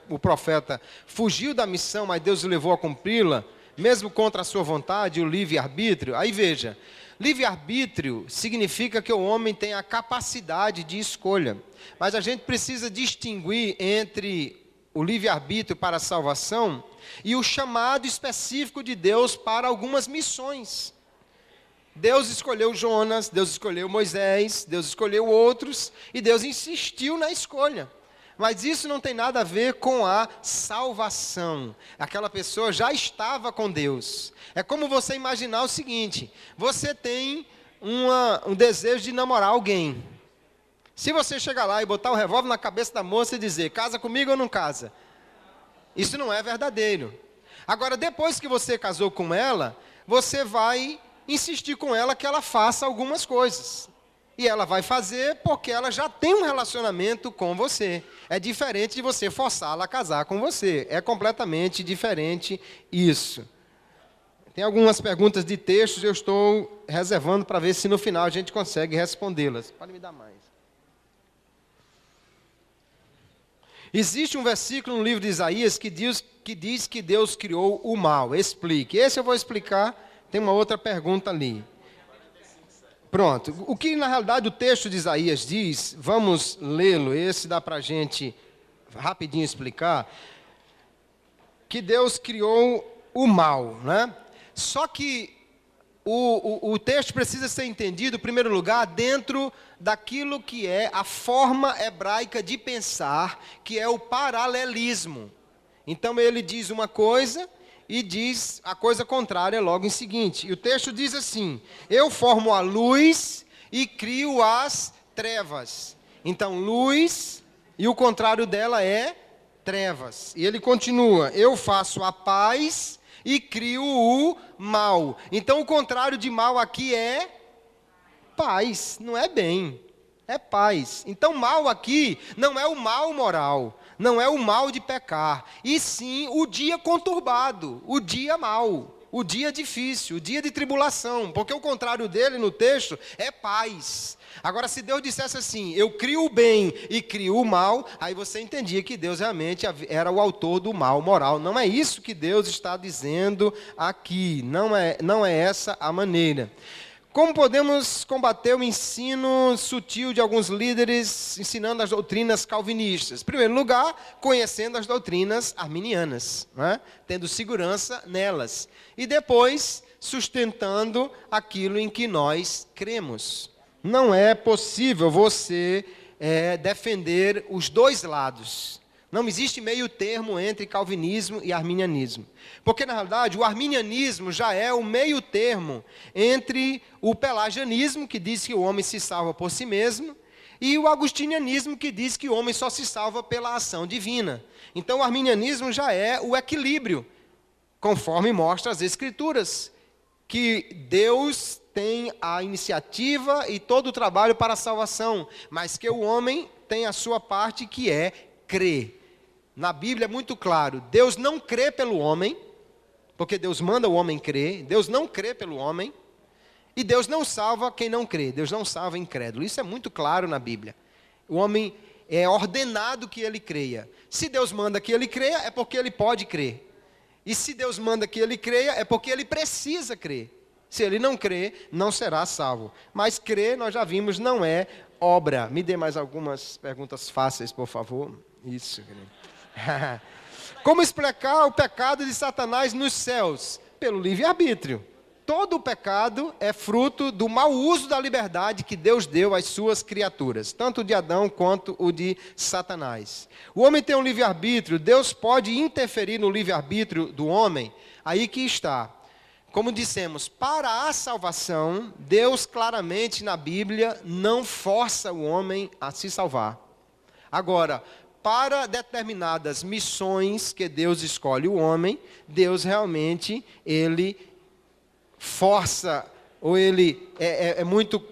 o profeta fugiu da missão, mas Deus o levou a cumpri-la, mesmo contra a sua vontade, o livre-arbítrio. Aí veja, livre-arbítrio significa que o homem tem a capacidade de escolha. Mas a gente precisa distinguir entre o livre-arbítrio para a salvação e o chamado específico de Deus para algumas missões. Deus escolheu Jonas, Deus escolheu Moisés, Deus escolheu outros, e Deus insistiu na escolha. Mas isso não tem nada a ver com a salvação. Aquela pessoa já estava com Deus. É como você imaginar o seguinte: você tem um desejo de namorar alguém. Se você chegar lá e botar o revólver na cabeça da moça e dizer: casa comigo ou não casa? Isso não é verdadeiro. Agora, depois que você casou com ela, você vai insistir com ela que ela faça algumas coisas. E ela vai fazer porque ela já tem um relacionamento com você. É diferente de você forçá-la a casar com você. É completamente diferente isso. Tem algumas perguntas de textos, eu estou reservando para ver se no final a gente consegue respondê-las. Pode me dar mais. Existe um versículo no livro de Isaías que diz que Deus criou o mal. Explique. Esse eu vou explicar. Tem uma outra pergunta ali. Pronto. O que na realidade o texto de Isaías diz, vamos lê-lo, esse dá para a gente rapidinho explicar, que Deus criou o mal, né? Só que o texto precisa ser entendido, em primeiro lugar, dentro daquilo que é a forma hebraica de pensar, que é o paralelismo. Então ele diz uma coisa e diz a coisa contrária logo em seguinte. E o texto diz assim: eu formo a luz e crio as trevas. Então, luz, e o contrário dela é trevas. E ele continua: eu faço a paz e crio o mal. Então, o contrário de mal aqui é paz, não é bem, é paz. Então, mal aqui não é o mal moral, não é o mal de pecar, e sim o dia conturbado, o dia mau, o dia difícil, o dia de tribulação, porque o contrário dele no texto é paz. Agora, se Deus dissesse assim: eu crio o bem e crio o mal, aí você entendia que Deus realmente era o autor do mal moral. Não é isso que Deus está dizendo aqui, não é essa a maneira. Como podemos combater o ensino sutil de alguns líderes ensinando as doutrinas calvinistas? Em primeiro lugar, conhecendo as doutrinas arminianas, né? Tendo segurança nelas. E depois, sustentando aquilo em que nós cremos. Não é possível você defender os dois lados. Não existe meio termo entre calvinismo e arminianismo. Porque, na realidade, o arminianismo já é o meio termo entre o pelagianismo, que diz que o homem se salva por si mesmo, e o agustinianismo, que diz que o homem só se salva pela ação divina. Então, o arminianismo já é o equilíbrio, conforme mostra as Escrituras, que Deus tem a iniciativa e todo o trabalho para a salvação, mas que o homem tem a sua parte, que é crer. Na Bíblia é muito claro: Deus não crê pelo homem, porque Deus manda o homem crer. Deus não crê pelo homem. E Deus não salva quem não crê, Deus não salva incrédulo. Isso é muito claro na Bíblia. O homem é ordenado que ele creia. Se Deus manda que ele creia, é porque ele pode crer. E se Deus manda que ele creia, é porque ele precisa crer. Se ele não crer, não será salvo. Mas crer, nós já vimos, não é obra. Me dê mais algumas perguntas fáceis, por favor. Isso, querido. Como explicar o pecado de Satanás nos céus? Pelo livre-arbítrio. Todo o pecado é fruto do mau uso da liberdade que Deus deu às suas criaturas, tanto o de Adão quanto o de Satanás. O homem tem um livre-arbítrio, Deus pode interferir no livre-arbítrio do homem? Aí que está. Como dissemos, para a salvação, Deus claramente na Bíblia não força o homem a se salvar. Agora, para determinadas missões que Deus escolhe o homem, Deus realmente, ele força, ou ele é muito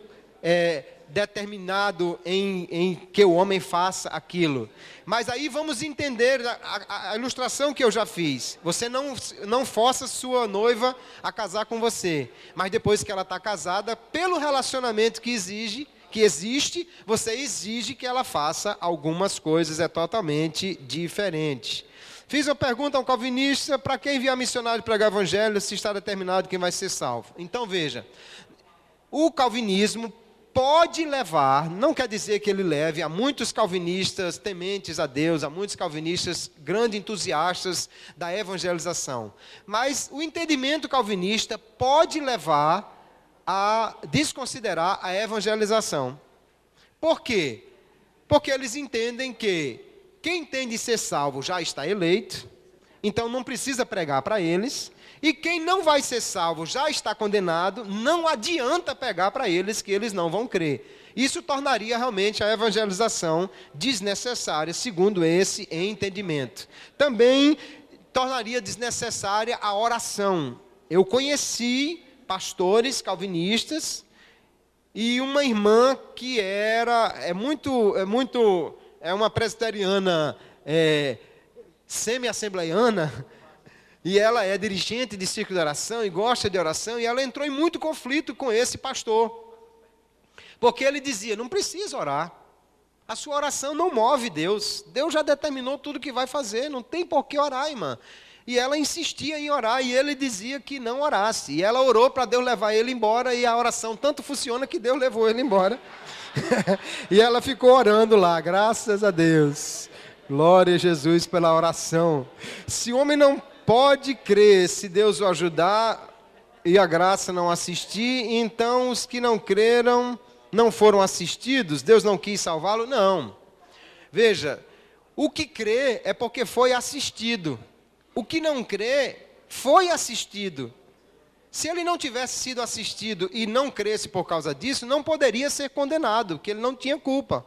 determinado em que o homem faça aquilo. Mas aí vamos entender a ilustração que eu já fiz. Você não força sua noiva a casar com você, mas depois que ela está casada, pelo relacionamento que existe, você exige que ela faça algumas coisas, é totalmente diferente. Fiz uma pergunta a um calvinista, para quem enviar missionário pregar o evangelho, se está determinado quem vai ser salvo. Então veja, o calvinismo pode levar, não quer dizer que ele leve, a muitos calvinistas tementes a Deus, a muitos calvinistas grandes entusiastas da evangelização. Mas o entendimento calvinista pode levar a desconsiderar a evangelização. Por quê? Porque eles entendem que quem tem de ser salvo já está eleito, então não precisa pregar para eles. E quem não vai ser salvo já está condenado, não adianta pregar para eles que eles não vão crer. Isso tornaria realmente a evangelização desnecessária, segundo esse entendimento. Também tornaria desnecessária a oração. Eu conheci pastores calvinistas e uma irmã que é uma presbiteriana semi-assembleiana, e ela é dirigente de círculo de oração e gosta de oração, e ela entrou em muito conflito com esse pastor, porque ele dizia, não precisa orar, a sua oração não move Deus, Deus já determinou tudo que vai fazer, não tem por que orar, irmã. E ela insistia em orar, e ele dizia que não orasse, e ela orou para Deus levar ele embora, e a oração tanto funciona que Deus levou ele embora. E ela ficou orando lá, graças a Deus. Glória a Jesus pela oração. Se o homem não pode crer, se Deus o ajudar e a graça não assistir, então os que não creram não foram assistidos, Deus não quis salvá-lo? Não. Veja, o que crê é porque foi assistido. O que não crê foi assistido. Se ele não tivesse sido assistido e não cresce por causa disso, não poderia ser condenado, porque ele não tinha culpa.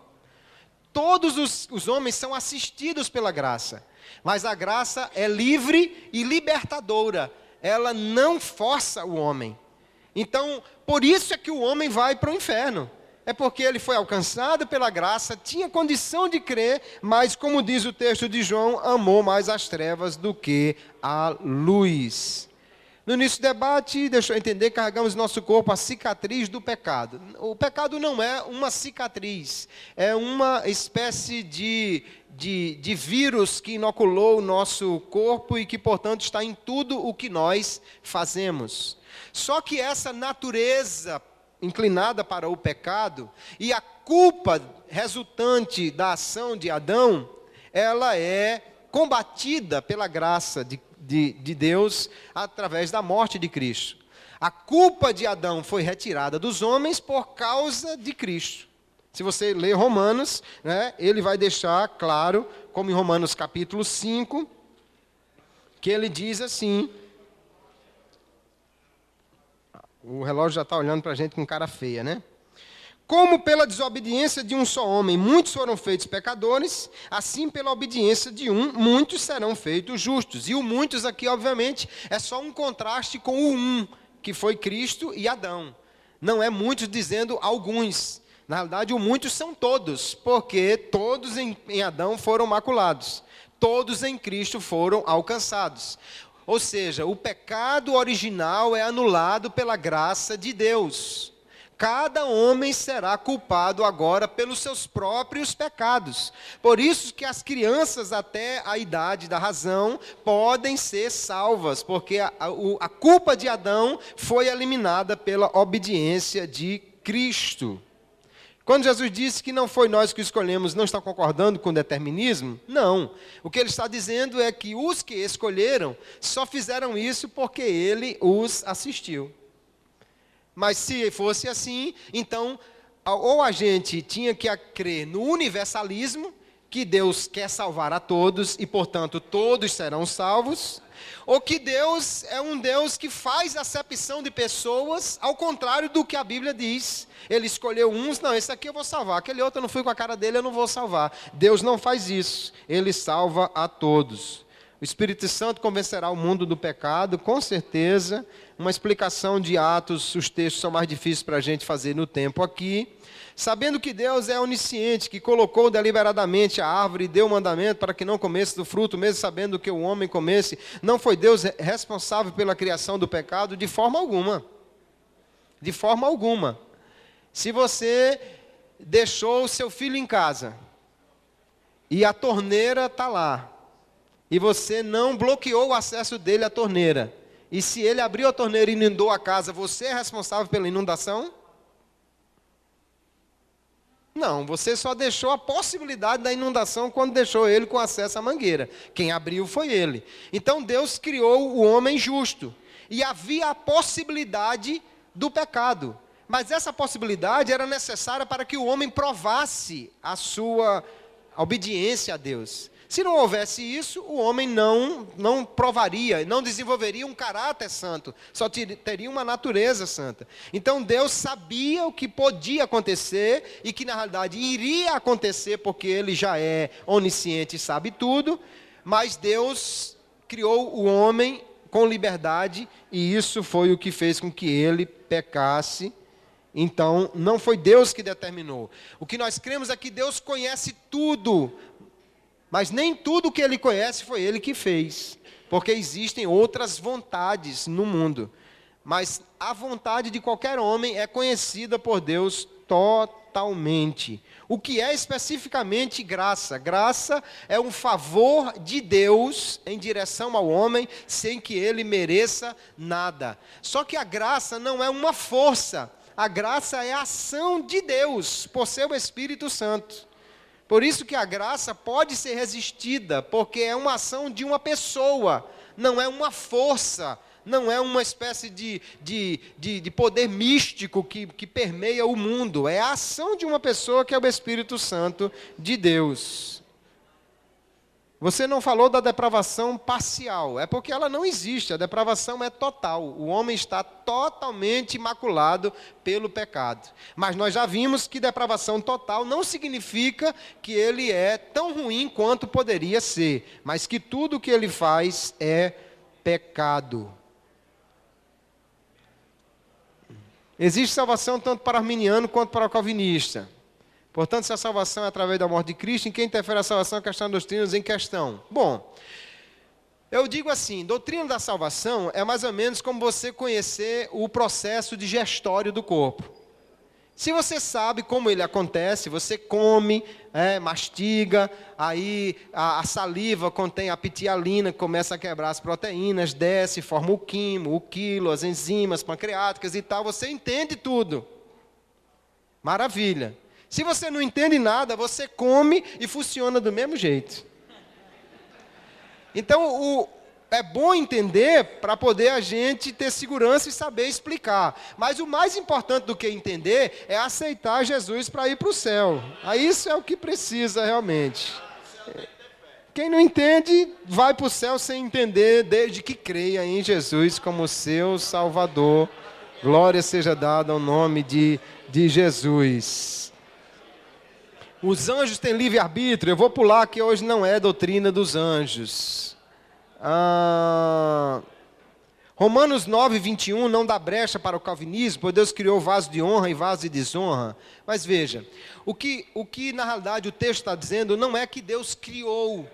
Todos os homens são assistidos pela graça, mas a graça é livre e libertadora, ela não força o homem. Então, por isso é que o homem vai para o inferno. É porque ele foi alcançado pela graça, tinha condição de crer, mas, como diz o texto de João, amou mais as trevas do que a luz. No início do debate, deixou entender, carregamos em nosso corpo a cicatriz do pecado. O pecado não é uma cicatriz, é uma espécie de vírus que inoculou o nosso corpo e que, portanto, está em tudo o que nós fazemos. Só que essa natureza inclinada para o pecado e a culpa resultante da ação de Adão, ela é combatida pela graça de Deus através da morte de Cristo. A culpa de Adão foi retirada dos homens por causa de Cristo. Se você ler Romanos, ele vai deixar claro, como em Romanos capítulo 5, que ele diz assim, o relógio já está olhando para a gente com cara feia, né? Como pela desobediência de um só homem, muitos foram feitos pecadores, assim pela obediência de um, muitos serão feitos justos. E o muitos aqui, obviamente, é só um contraste com o um, que foi Cristo e Adão. Não é muitos dizendo alguns. Na realidade, o muitos são todos, porque todos em Adão foram maculados. Todos em Cristo foram alcançados. Ou seja, o pecado original é anulado pela graça de Deus. Cada homem será culpado agora pelos seus próprios pecados. Por isso que as crianças até a idade da razão podem ser salvas, porque a culpa de Adão foi eliminada pela obediência de Cristo. Quando Jesus disse que não foi nós que escolhemos, não está concordando com o determinismo? Não. O que ele está dizendo é que os que escolheram só fizeram isso porque ele os assistiu. Mas se fosse assim, então, ou a gente tinha que crer no universalismo, que Deus quer salvar a todos e, portanto, todos serão salvos, ou que Deus é um Deus que faz acepção de pessoas, ao contrário do que a Bíblia diz. Ele escolheu uns, não, esse aqui eu vou salvar, aquele outro eu não fui com a cara dele, eu não vou salvar. Deus não faz isso, ele salva a todos. O Espírito Santo convencerá o mundo do pecado, com certeza. Uma explicação de Atos, os textos são mais difíceis para a gente fazer no tempo aqui. Sabendo que Deus é onisciente, que colocou deliberadamente a árvore e deu o mandamento para que não comesse do fruto, mesmo sabendo que o homem comesse, não foi Deus responsável pela criação do pecado? De forma alguma. De forma alguma. Se você deixou o seu filho em casa, e a torneira está lá, e você não bloqueou o acesso dele à torneira, e se ele abriu a torneira e inundou a casa, você é responsável pela inundação? Não, você só deixou a possibilidade da inundação quando deixou ele com acesso à mangueira. Quem abriu foi ele. Então Deus criou o homem justo, e havia a possibilidade do pecado. Mas essa possibilidade era necessária para que o homem provasse a sua obediência a Deus. Se não houvesse isso, o homem não provaria, não desenvolveria um caráter santo, só teria uma natureza santa. Então Deus sabia o que podia acontecer e que na realidade iria acontecer, porque Ele já é onisciente e sabe tudo, mas Deus criou o homem com liberdade e isso foi o que fez com que ele pecasse. Então, não foi Deus que determinou. O que nós cremos é que Deus conhece tudo, mas nem tudo que Ele conhece foi Ele que fez, porque existem outras vontades no mundo. Mas a vontade de qualquer homem é conhecida por Deus totalmente. O que é especificamente graça? Graça é um favor de Deus em direção ao homem, sem que ele mereça nada. Só que a graça não é uma força. A graça é a ação de Deus, por seu Espírito Santo. Por isso que a graça pode ser resistida, porque é uma ação de uma pessoa, não é uma força, não é uma espécie de poder místico que permeia o mundo. É a ação de uma pessoa que é o Espírito Santo de Deus. Você não falou da depravação parcial, é porque ela não existe, a depravação é total. O homem está totalmente imaculado pelo pecado. Mas nós já vimos que depravação total não significa que ele é tão ruim quanto poderia ser, mas que tudo o que ele faz é pecado. Existe salvação tanto para arminiano quanto para calvinista. Portanto, se a salvação é através da morte de Cristo, em quem interfere a salvação é a questão das doutrinas em questão. Bom, eu digo assim, doutrina da salvação é mais ou menos como você conhecer o processo digestório do corpo. Se você sabe como ele acontece, você come, mastiga, aí a saliva contém a pitialina, que começa a quebrar as proteínas, desce, forma o quimo, o quilo, as enzimas pancreáticas e tal, você entende tudo. Maravilha. Se você não entende nada, você come e funciona do mesmo jeito. Então, é bom entender para poder a gente ter segurança e saber explicar. Mas o mais importante do que entender é aceitar Jesus para ir para o céu. Aí isso é o que precisa realmente. Quem não entende, vai para o céu sem entender, desde que creia em Jesus como seu Salvador. Glória seja dada ao nome de Jesus. Os anjos têm livre-arbítrio. Eu vou pular, que hoje não é doutrina dos anjos. Romanos 9, 21 não dá brecha para o calvinismo, pois Deus criou vaso de honra e vaso de desonra. Mas veja, o que na realidade o texto está dizendo não é que Deus criou,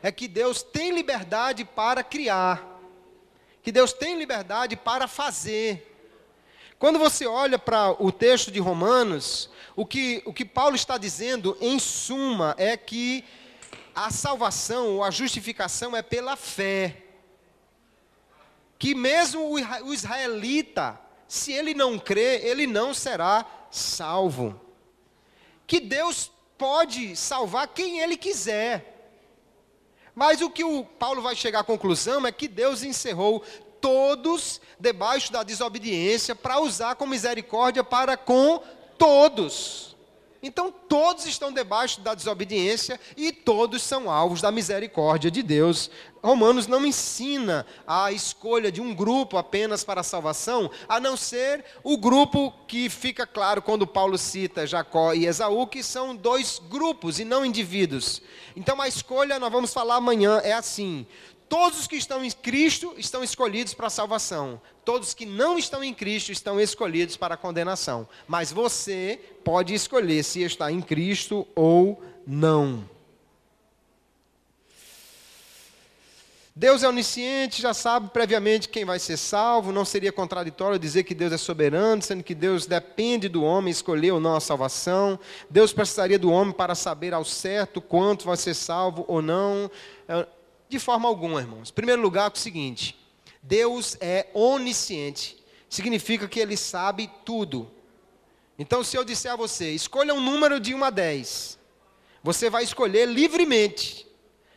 é que Deus tem liberdade para criar. que Deus tem liberdade para fazer. Quando você olha para o texto de Romanos, o que Paulo está dizendo, em suma, é que a salvação ou a justificação é pela fé. Que mesmo o israelita, se ele não crê, ele não será salvo. Que Deus pode salvar quem Ele quiser. Mas o que o Paulo vai chegar à conclusão é que Deus encerrou todos debaixo da desobediência para usar com misericórdia para com todos. Então todos estão debaixo da desobediência e todos são alvos da misericórdia de Deus. Romanos não ensina a escolha de um grupo apenas para a salvação, a não ser o grupo que fica claro quando Paulo cita Jacó e Esaú, que são dois grupos e não indivíduos. Então a escolha, nós vamos falar amanhã, é assim: todos os que estão em Cristo estão escolhidos para a salvação. Todos que não estão em Cristo estão escolhidos para a condenação. Mas você pode escolher se está em Cristo ou não. Deus é onisciente, já sabe previamente quem vai ser salvo. Não seria contraditório dizer que Deus é soberano, sendo que Deus depende do homem escolher ou não a salvação. Deus precisaria do homem para saber ao certo quanto vai ser salvo ou não. De forma alguma, irmãos. Em primeiro lugar, é o seguinte: Deus é onisciente. Significa que Ele sabe tudo. Então, se eu disser a você, escolha um número de 1 a 10, você vai escolher livremente.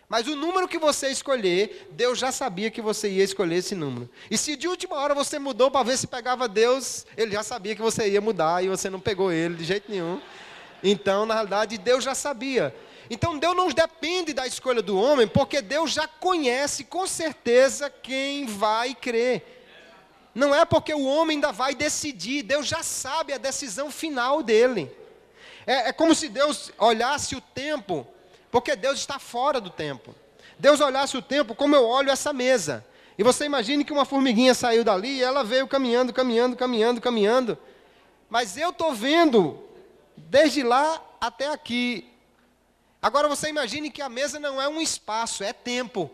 Mas o número que você escolher, Deus já sabia que você ia escolher esse número. E se de última hora você mudou para ver se pegava Deus, Ele já sabia que você ia mudar e você não pegou Ele de jeito nenhum. Então, na realidade, Deus já sabia. Então Deus não depende da escolha do homem, porque Deus já conhece com certeza quem vai crer. Não é porque o homem ainda vai decidir, Deus já sabe a decisão final dele. É como se Deus olhasse o tempo, porque Deus está fora do tempo. Deus olhasse o tempo como eu olho essa mesa. E você imagine que uma formiguinha saiu dali e ela veio caminhando. Mas eu estou vendo desde lá até aqui. Agora você imagine que a mesa não é um espaço, é tempo.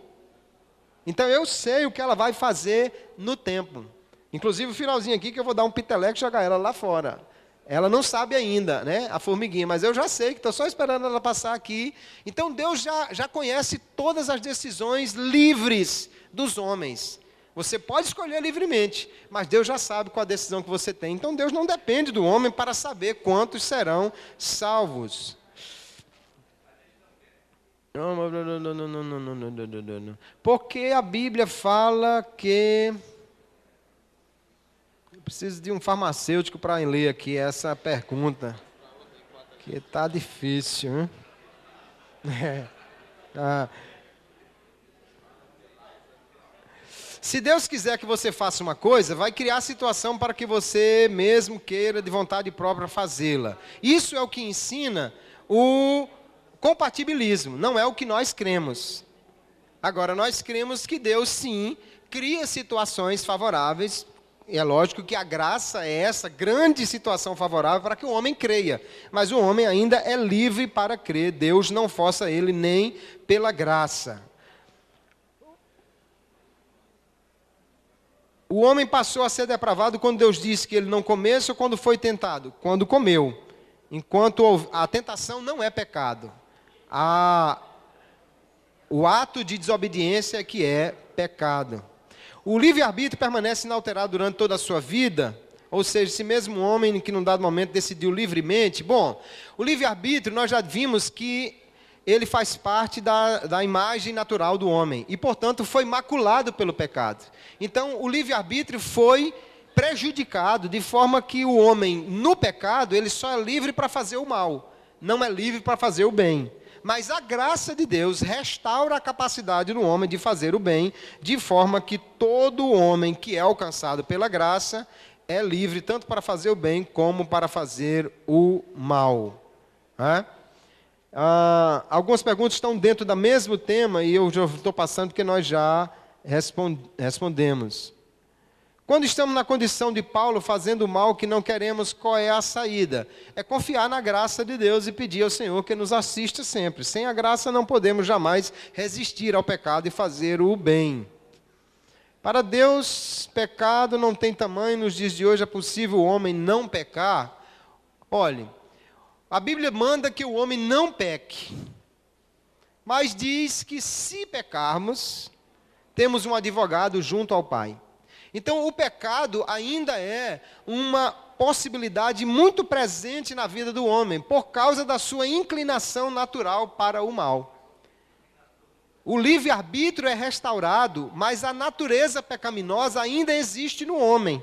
Então eu sei o que ela vai fazer no tempo. Inclusive o finalzinho aqui que eu vou dar um piteleco e jogar ela lá fora. Ela não sabe ainda, né, a formiguinha, mas eu já sei que estou só esperando ela passar aqui. Então Deus já conhece todas as decisões livres dos homens. Você pode escolher livremente, mas Deus já sabe qual a decisão que você tem. Então Deus não depende do homem para saber quantos serão salvos. Não. Porque a Bíblia fala que... Eu preciso de um farmacêutico para ler aqui essa pergunta. Que está difícil, hein? Se Deus quiser que você faça uma coisa, vai criar situação para que você mesmo queira de vontade própria fazê-la. Isso é o que ensina o compatibilismo, não é o que nós cremos. Agora, nós cremos que Deus, sim, cria situações favoráveis. E é lógico que a graça é essa grande situação favorável para que o homem creia. Mas o homem ainda é livre para crer. Deus não força ele nem pela graça. O homem passou a ser depravado quando Deus disse que ele não comesse ou quando foi tentado? Quando comeu. Enquanto a tentação não é pecado. O ato de desobediência é que é pecado. O livre-arbítrio permanece inalterado durante toda a sua vida, ou seja, se mesmo um homem que num dado momento decidiu livremente, bom, o livre-arbítrio nós já vimos que ele faz parte da imagem natural do homem, e portanto foi maculado pelo pecado. Então o livre-arbítrio foi prejudicado, de forma que o homem no pecado, ele só é livre para fazer o mal, não é livre para fazer o bem. Mas a graça de Deus restaura a capacidade do homem de fazer o bem, de forma que todo homem que é alcançado pela graça é livre tanto para fazer o bem como para fazer o mal. Algumas perguntas estão dentro do mesmo tema e eu já estou passando porque nós já respondemos. Quando estamos na condição de Paulo fazendo o mal que não queremos, qual é a saída? É confiar na graça de Deus e pedir ao Senhor que nos assista sempre. Sem a graça não podemos jamais resistir ao pecado e fazer o bem. Para Deus, pecado não tem tamanho, nos dias de hoje é possível o homem não pecar. Olhe, a Bíblia manda que o homem não peque, mas diz que se pecarmos, temos um advogado junto ao Pai. Então, o pecado ainda é uma possibilidade muito presente na vida do homem, por causa da sua inclinação natural para o mal. O livre-arbítrio é restaurado, mas a natureza pecaminosa ainda existe no homem.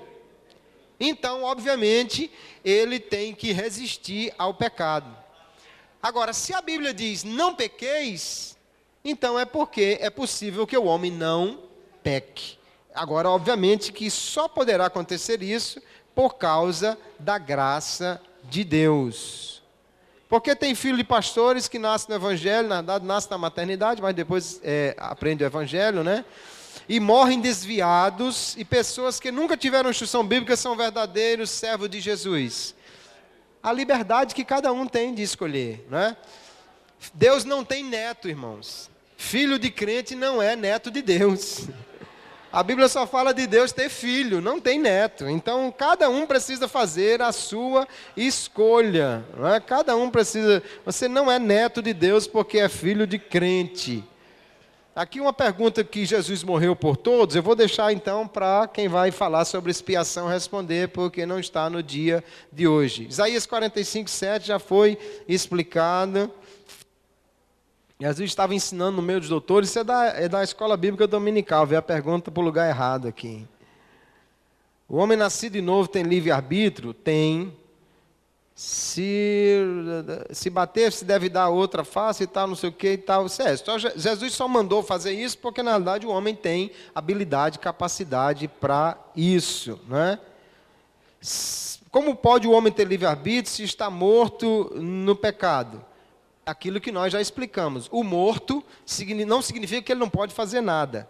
Então, obviamente, ele tem que resistir ao pecado. Agora, se a Bíblia diz, não pequeis, então é porque é possível que o homem não peque. Agora, obviamente, que só poderá acontecer isso por causa da graça de Deus. Porque tem filho de pastores que nasce no Evangelho, na verdade nasce na maternidade, mas depois aprende o Evangelho, né? E morrem desviados, e pessoas que nunca tiveram instrução bíblica são verdadeiros servos de Jesus. A liberdade que cada um tem de escolher, né? Deus não tem neto, irmãos. Filho de crente não é neto de Deus. A Bíblia só fala de Deus ter filho, não tem neto. Então, cada um precisa fazer a sua escolha. Não é? Cada um precisa... Você não é neto de Deus porque é filho de crente. Aqui uma pergunta que Jesus morreu por todos, eu vou deixar então para quem vai falar sobre expiação responder, porque não está no dia de hoje. Isaías 45:7 já foi explicado. Jesus estava ensinando no meio dos doutores, isso é da escola bíblica dominical, veio a pergunta para o lugar errado aqui. O homem nascido de novo tem livre-arbítrio? Tem. Se bater, se deve dar outra face e tal, não sei o que e tal. Então, Jesus só mandou fazer isso porque, na realidade, o homem tem habilidade, capacidade para isso. Né? Como pode o homem ter livre-arbítrio se está morto no pecado? Aquilo que nós já explicamos. O morto não significa que ele não pode fazer nada.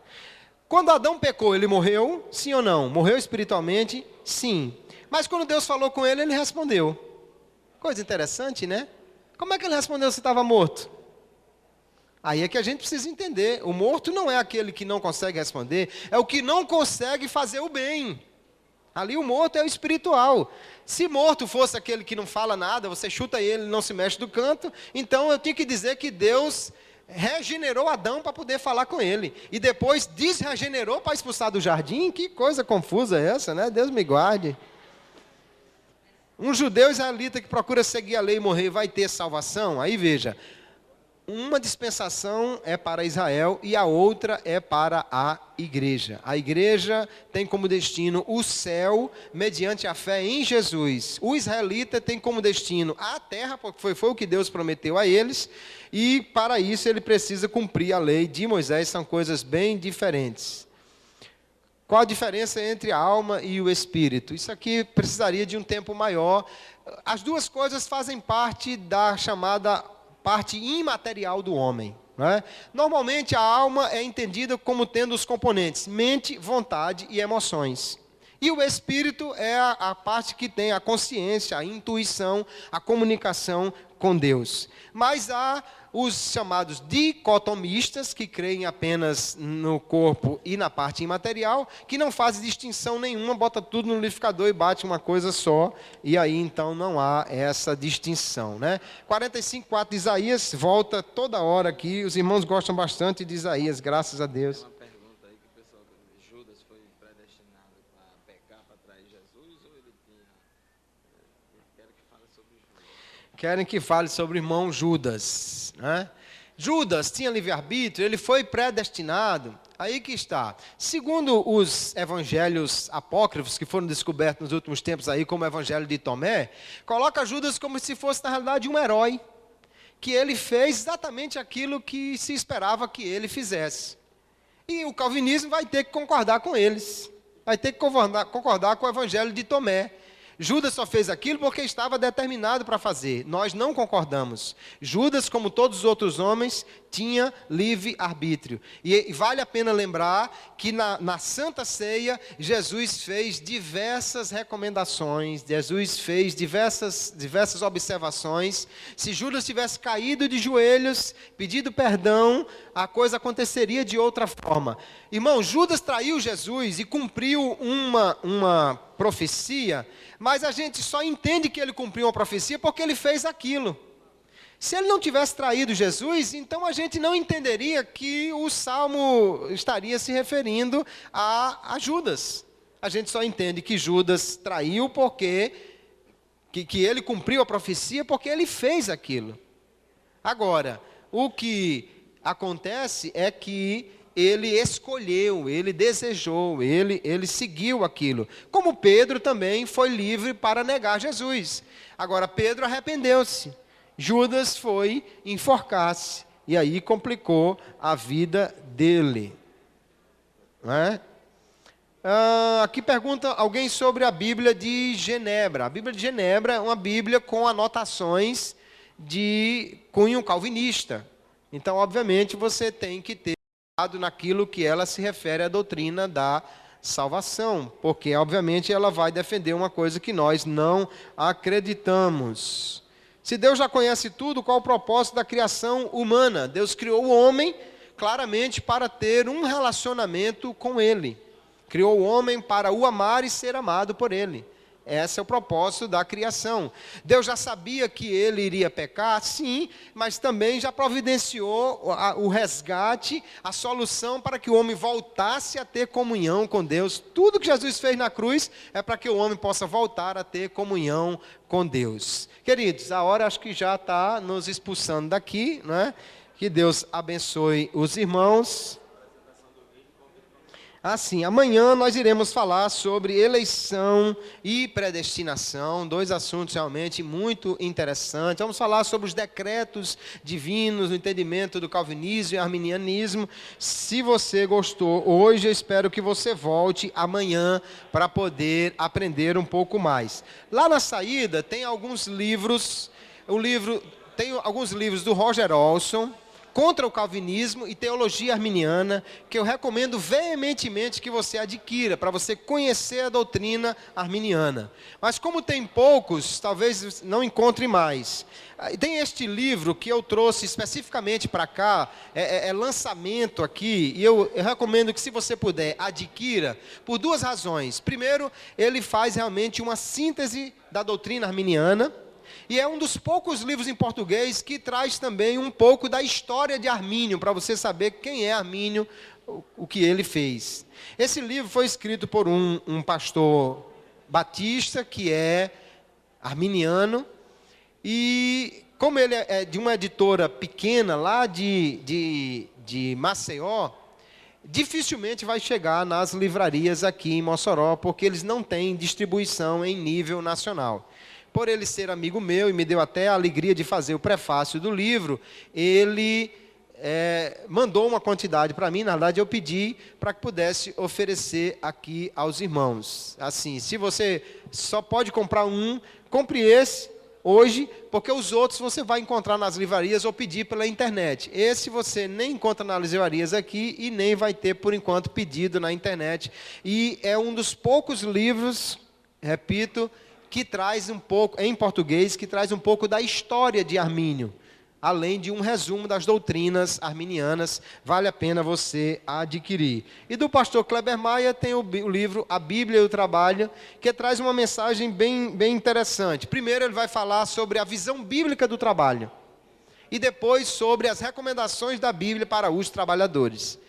Quando Adão pecou, ele morreu? Sim ou não? Morreu espiritualmente? Sim. Mas quando Deus falou com ele, ele respondeu. Coisa interessante, né? Como é que ele respondeu se estava morto? Aí é que a gente precisa entender. O morto não é aquele que não consegue responder, é o que não consegue fazer o bem. Ali o morto é o espiritual. Se morto fosse aquele que não fala nada, você chuta ele, não se mexe do canto, então eu tenho que dizer que Deus regenerou Adão para poder falar com ele. E depois desregenerou para expulsar do jardim. Que coisa confusa é essa, né? Deus me guarde. Um judeu israelita que procura seguir a lei e morrer vai ter salvação? Aí veja, uma dispensação é para Israel e a outra é para a igreja. A igreja tem como destino o céu mediante a fé em Jesus. O israelita tem como destino a terra, porque foi o que Deus prometeu a eles, e para isso ele precisa cumprir a lei de Moisés, são coisas bem diferentes. Qual a diferença entre a alma e o espírito? Isso aqui precisaria de um tempo maior. As duas coisas fazem parte da chamada parte imaterial do homem. Né? Normalmente a alma é entendida como tendo os componentes mente, vontade e emoções. E o espírito é a parte que tem a consciência, a intuição, a comunicação com Deus. Mas há os chamados dicotomistas, que creem apenas no corpo e na parte imaterial, que não fazem distinção nenhuma, bota tudo no liquidificador e bate uma coisa só, e aí então não há essa distinção. Né? 45:4 de Isaías, volta toda hora aqui, os irmãos gostam bastante de Isaías, graças a Deus. Querem que fale sobre o irmão Judas. Né? Judas tinha livre-arbítrio, ele foi predestinado. Aí que está. Segundo os evangelhos apócrifos que foram descobertos nos últimos tempos, aí, como o evangelho de Tomé, coloca Judas como se fosse, na realidade, um herói. Que ele fez exatamente aquilo que se esperava que ele fizesse. E o calvinismo vai ter que concordar com eles. Vai ter que concordar com o evangelho de Tomé. Judas só fez aquilo porque estava determinado para fazer. Nós não concordamos. Judas, como todos os outros homens, tinha livre-arbítrio. E vale a pena lembrar que na Santa Ceia, Jesus fez diversas recomendações, Jesus fez diversas observações. Se Judas tivesse caído de joelhos, pedido perdão, a coisa aconteceria de outra forma. Irmão, Judas traiu Jesus e cumpriu uma profecia, mas a gente só entende que ele cumpriu uma profecia porque ele fez aquilo. Se ele não tivesse traído Jesus, então a gente não entenderia que o Salmo estaria se referindo a Judas. A gente só entende que Judas traiu porque que ele cumpriu a profecia porque ele fez aquilo. Agora, o que acontece é que ele escolheu, ele desejou, ele seguiu aquilo. Como Pedro também foi livre para negar Jesus. Agora, Pedro arrependeu-se. Judas foi enforcar-se. E aí complicou a vida dele. Não é? Aqui pergunta alguém sobre a Bíblia de Genebra. A Bíblia de Genebra é uma Bíblia com anotações de cunho calvinista. Então, obviamente, você tem que ter naquilo que ela se refere à doutrina da salvação, porque obviamente ela vai defender uma coisa que nós não acreditamos. Se Deus já conhece tudo, qual o propósito da criação humana? Deus criou o homem claramente para ter um relacionamento com Ele. Criou o homem para o amar e ser amado por Ele. Esse é o propósito da criação. Deus já sabia que ele iria pecar, sim, mas também já providenciou o resgate, a solução para que o homem voltasse a ter comunhão com Deus. Tudo que Jesus fez na cruz é para que o homem possa voltar a ter comunhão com Deus. Queridos, a hora acho que já está nos expulsando daqui, né? Que Deus abençoe os irmãos. Assim, amanhã nós iremos falar sobre eleição e predestinação, dois assuntos realmente muito interessantes. Vamos falar sobre os decretos divinos, o entendimento do calvinismo e arminianismo. Se você gostou hoje, eu espero que você volte amanhã para poder aprender um pouco mais. Lá na saída tem alguns livros, tem alguns livros do Roger Olson, Contra o Calvinismo e Teologia Arminiana, que eu recomendo veementemente que você adquira, para você conhecer a doutrina arminiana. Mas como tem poucos, talvez não encontre mais. Tem este livro que eu trouxe especificamente para cá, é lançamento aqui, e eu recomendo que, se você puder, adquira, por duas razões. Primeiro, ele faz realmente uma síntese da doutrina arminiana, e é um dos poucos livros em português que traz também um pouco da história de Armínio, para você saber quem é Armínio, o que ele fez. Esse livro foi escrito por um pastor batista, que é arminiano, e como ele é de uma editora pequena, lá de Maceió, dificilmente vai chegar nas livrarias aqui em Mossoró, porque eles não têm distribuição em nível nacional. Por ele ser amigo meu e me deu até a alegria de fazer o prefácio do livro, ele mandou uma quantidade para mim. Na verdade, eu pedi para que pudesse oferecer aqui aos irmãos. Assim, se você só pode comprar um, compre esse hoje, porque os outros você vai encontrar nas livrarias ou pedir pela internet. Esse você nem encontra nas livrarias aqui e nem vai ter, por enquanto, pedido na internet. E é um dos poucos livros, repito, que traz um pouco, em português, que traz um pouco da história de Armínio, além de um resumo das doutrinas arminianas. Vale a pena você adquirir. E do pastor Kleber Maia tem o livro A Bíblia e o Trabalho, que traz uma mensagem bem interessante. Primeiro ele vai falar sobre a visão bíblica do trabalho, e depois sobre as recomendações da Bíblia para os trabalhadores.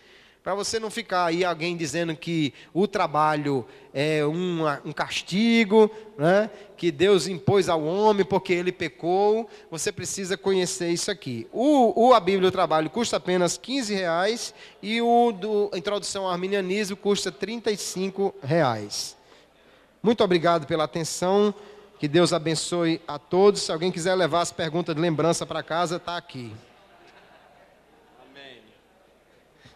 Para você não ficar aí alguém dizendo que o trabalho é um castigo, né, que Deus impôs ao homem porque ele pecou, você precisa conhecer isso aqui. A Bíblia do Trabalho custa apenas R$15 e o do Introdução ao Arminianismo custa R$35. Muito obrigado pela atenção, que Deus abençoe a todos. Se alguém quiser levar as perguntas de lembrança para casa, está aqui.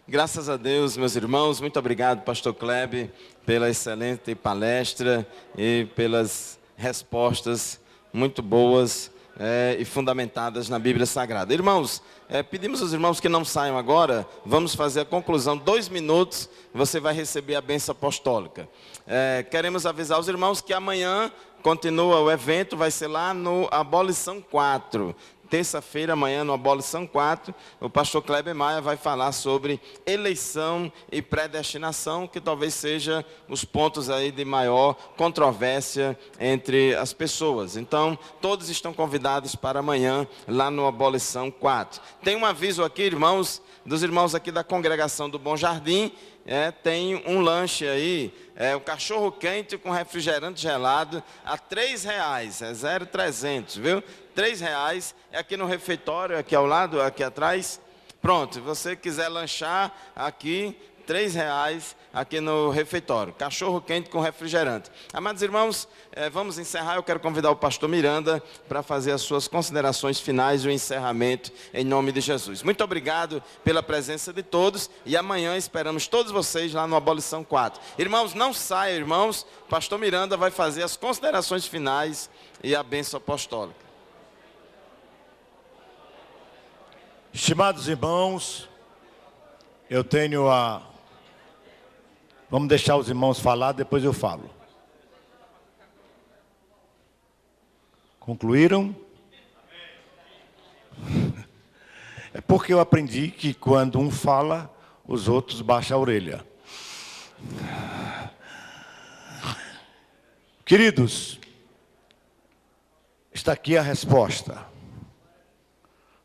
Graças a Deus, meus irmãos, muito obrigado, pastor Kleber, pela excelente palestra e pelas respostas muito boas e fundamentadas na Bíblia Sagrada. Irmãos, pedimos aos irmãos que não saiam agora, vamos fazer a conclusão, 2 minutos, você vai receber a bênção apostólica. Queremos avisar os irmãos que amanhã continua o evento, vai ser lá no Abolição 4. Terça-feira, amanhã, no Abolição 4, o pastor Kleber Maia vai falar sobre eleição e predestinação, que talvez seja os pontos aí de maior controvérsia entre as pessoas. Então, todos estão convidados para amanhã, lá no Abolição 4. Tem um aviso aqui, irmãos, dos irmãos aqui da congregação do Bom Jardim, tem um lanche aí, um cachorro quente com refrigerante gelado a R$3, 0,300, viu? R$3, aqui no refeitório, aqui ao lado, aqui atrás. Pronto, se você quiser lanchar aqui, R$3 aqui no refeitório. Cachorro quente com refrigerante. Amados irmãos, vamos encerrar. Eu quero convidar o pastor Miranda para fazer as suas considerações finais e o encerramento em nome de Jesus. Muito obrigado pela presença de todos e amanhã esperamos todos vocês lá no Abolição 4. Irmãos, não saiam, irmãos. O pastor Miranda vai fazer as considerações finais e a bênção apostólica. Estimados irmãos, eu tenho Vamos deixar os irmãos falar, depois eu falo. Concluíram? É porque eu aprendi que quando um fala, os outros baixam a orelha. Queridos, está aqui a resposta.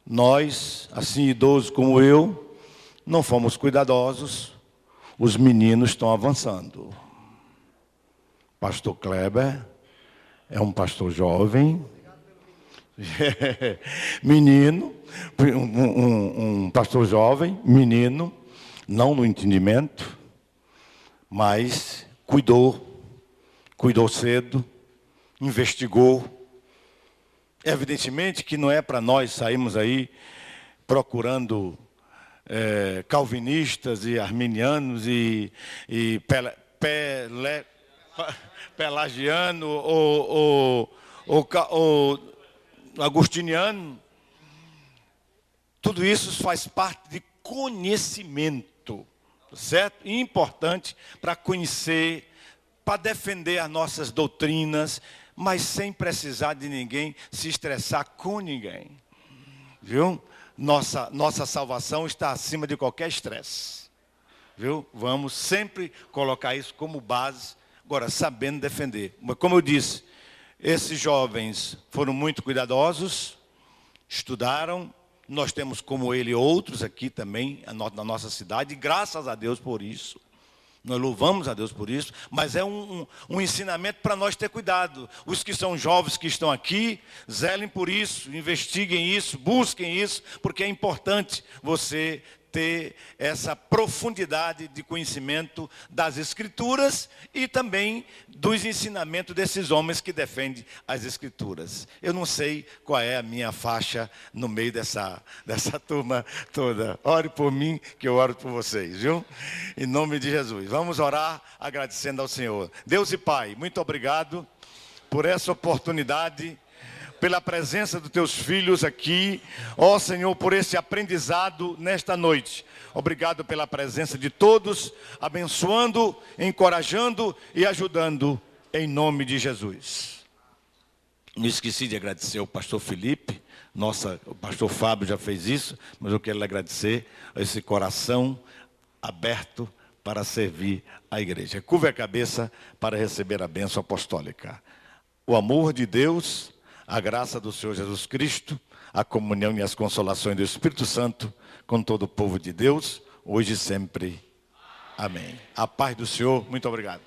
Nós, assim idosos como eu, não fomos cuidadosos, os meninos estão avançando. Pastor Kleber é um pastor jovem, menino, um pastor jovem, menino, não no entendimento, mas cuidou cedo, investigou. Evidentemente que não é para nós sairmos aí procurando calvinistas e arminianos e pelagiano ou agustiniano. Tudo isso faz parte de conhecimento, certo? E importante para conhecer, para defender as nossas doutrinas, mas sem precisar de ninguém se estressar com ninguém. Viu? Nossa salvação está acima de qualquer estresse. Viu? Vamos sempre colocar isso como base, agora sabendo defender. Mas como eu disse, esses jovens foram muito cuidadosos, estudaram. Nós temos como ele outros aqui também na nossa cidade, e graças a Deus por isso. Nós louvamos a Deus por isso, mas é um ensinamento para nós ter cuidado. Os que são jovens que estão aqui, zelem por isso, investiguem isso, busquem isso, porque é importante você ter essa profundidade de conhecimento das Escrituras e também dos ensinamentos desses homens que defendem as Escrituras. Eu não sei qual é a minha faixa no meio dessa turma toda. Ore por mim, que eu oro por vocês, viu? Em nome de Jesus. Vamos orar agradecendo ao Senhor. Deus e Pai, muito obrigado por essa oportunidade, pela presença dos teus filhos aqui, ó Senhor, por esse aprendizado nesta noite. Obrigado pela presença de todos, abençoando, encorajando e ajudando, em nome de Jesus. Me esqueci de agradecer ao pastor Felipe, o pastor Fábio já fez isso, mas eu quero lhe agradecer a esse coração aberto para servir a igreja. Curve a cabeça para receber a bênção apostólica. O amor de Deus, a graça do Senhor Jesus Cristo, a comunhão e as consolações do Espírito Santo com todo o povo de Deus, hoje e sempre. Amém. A paz do Senhor, muito obrigado.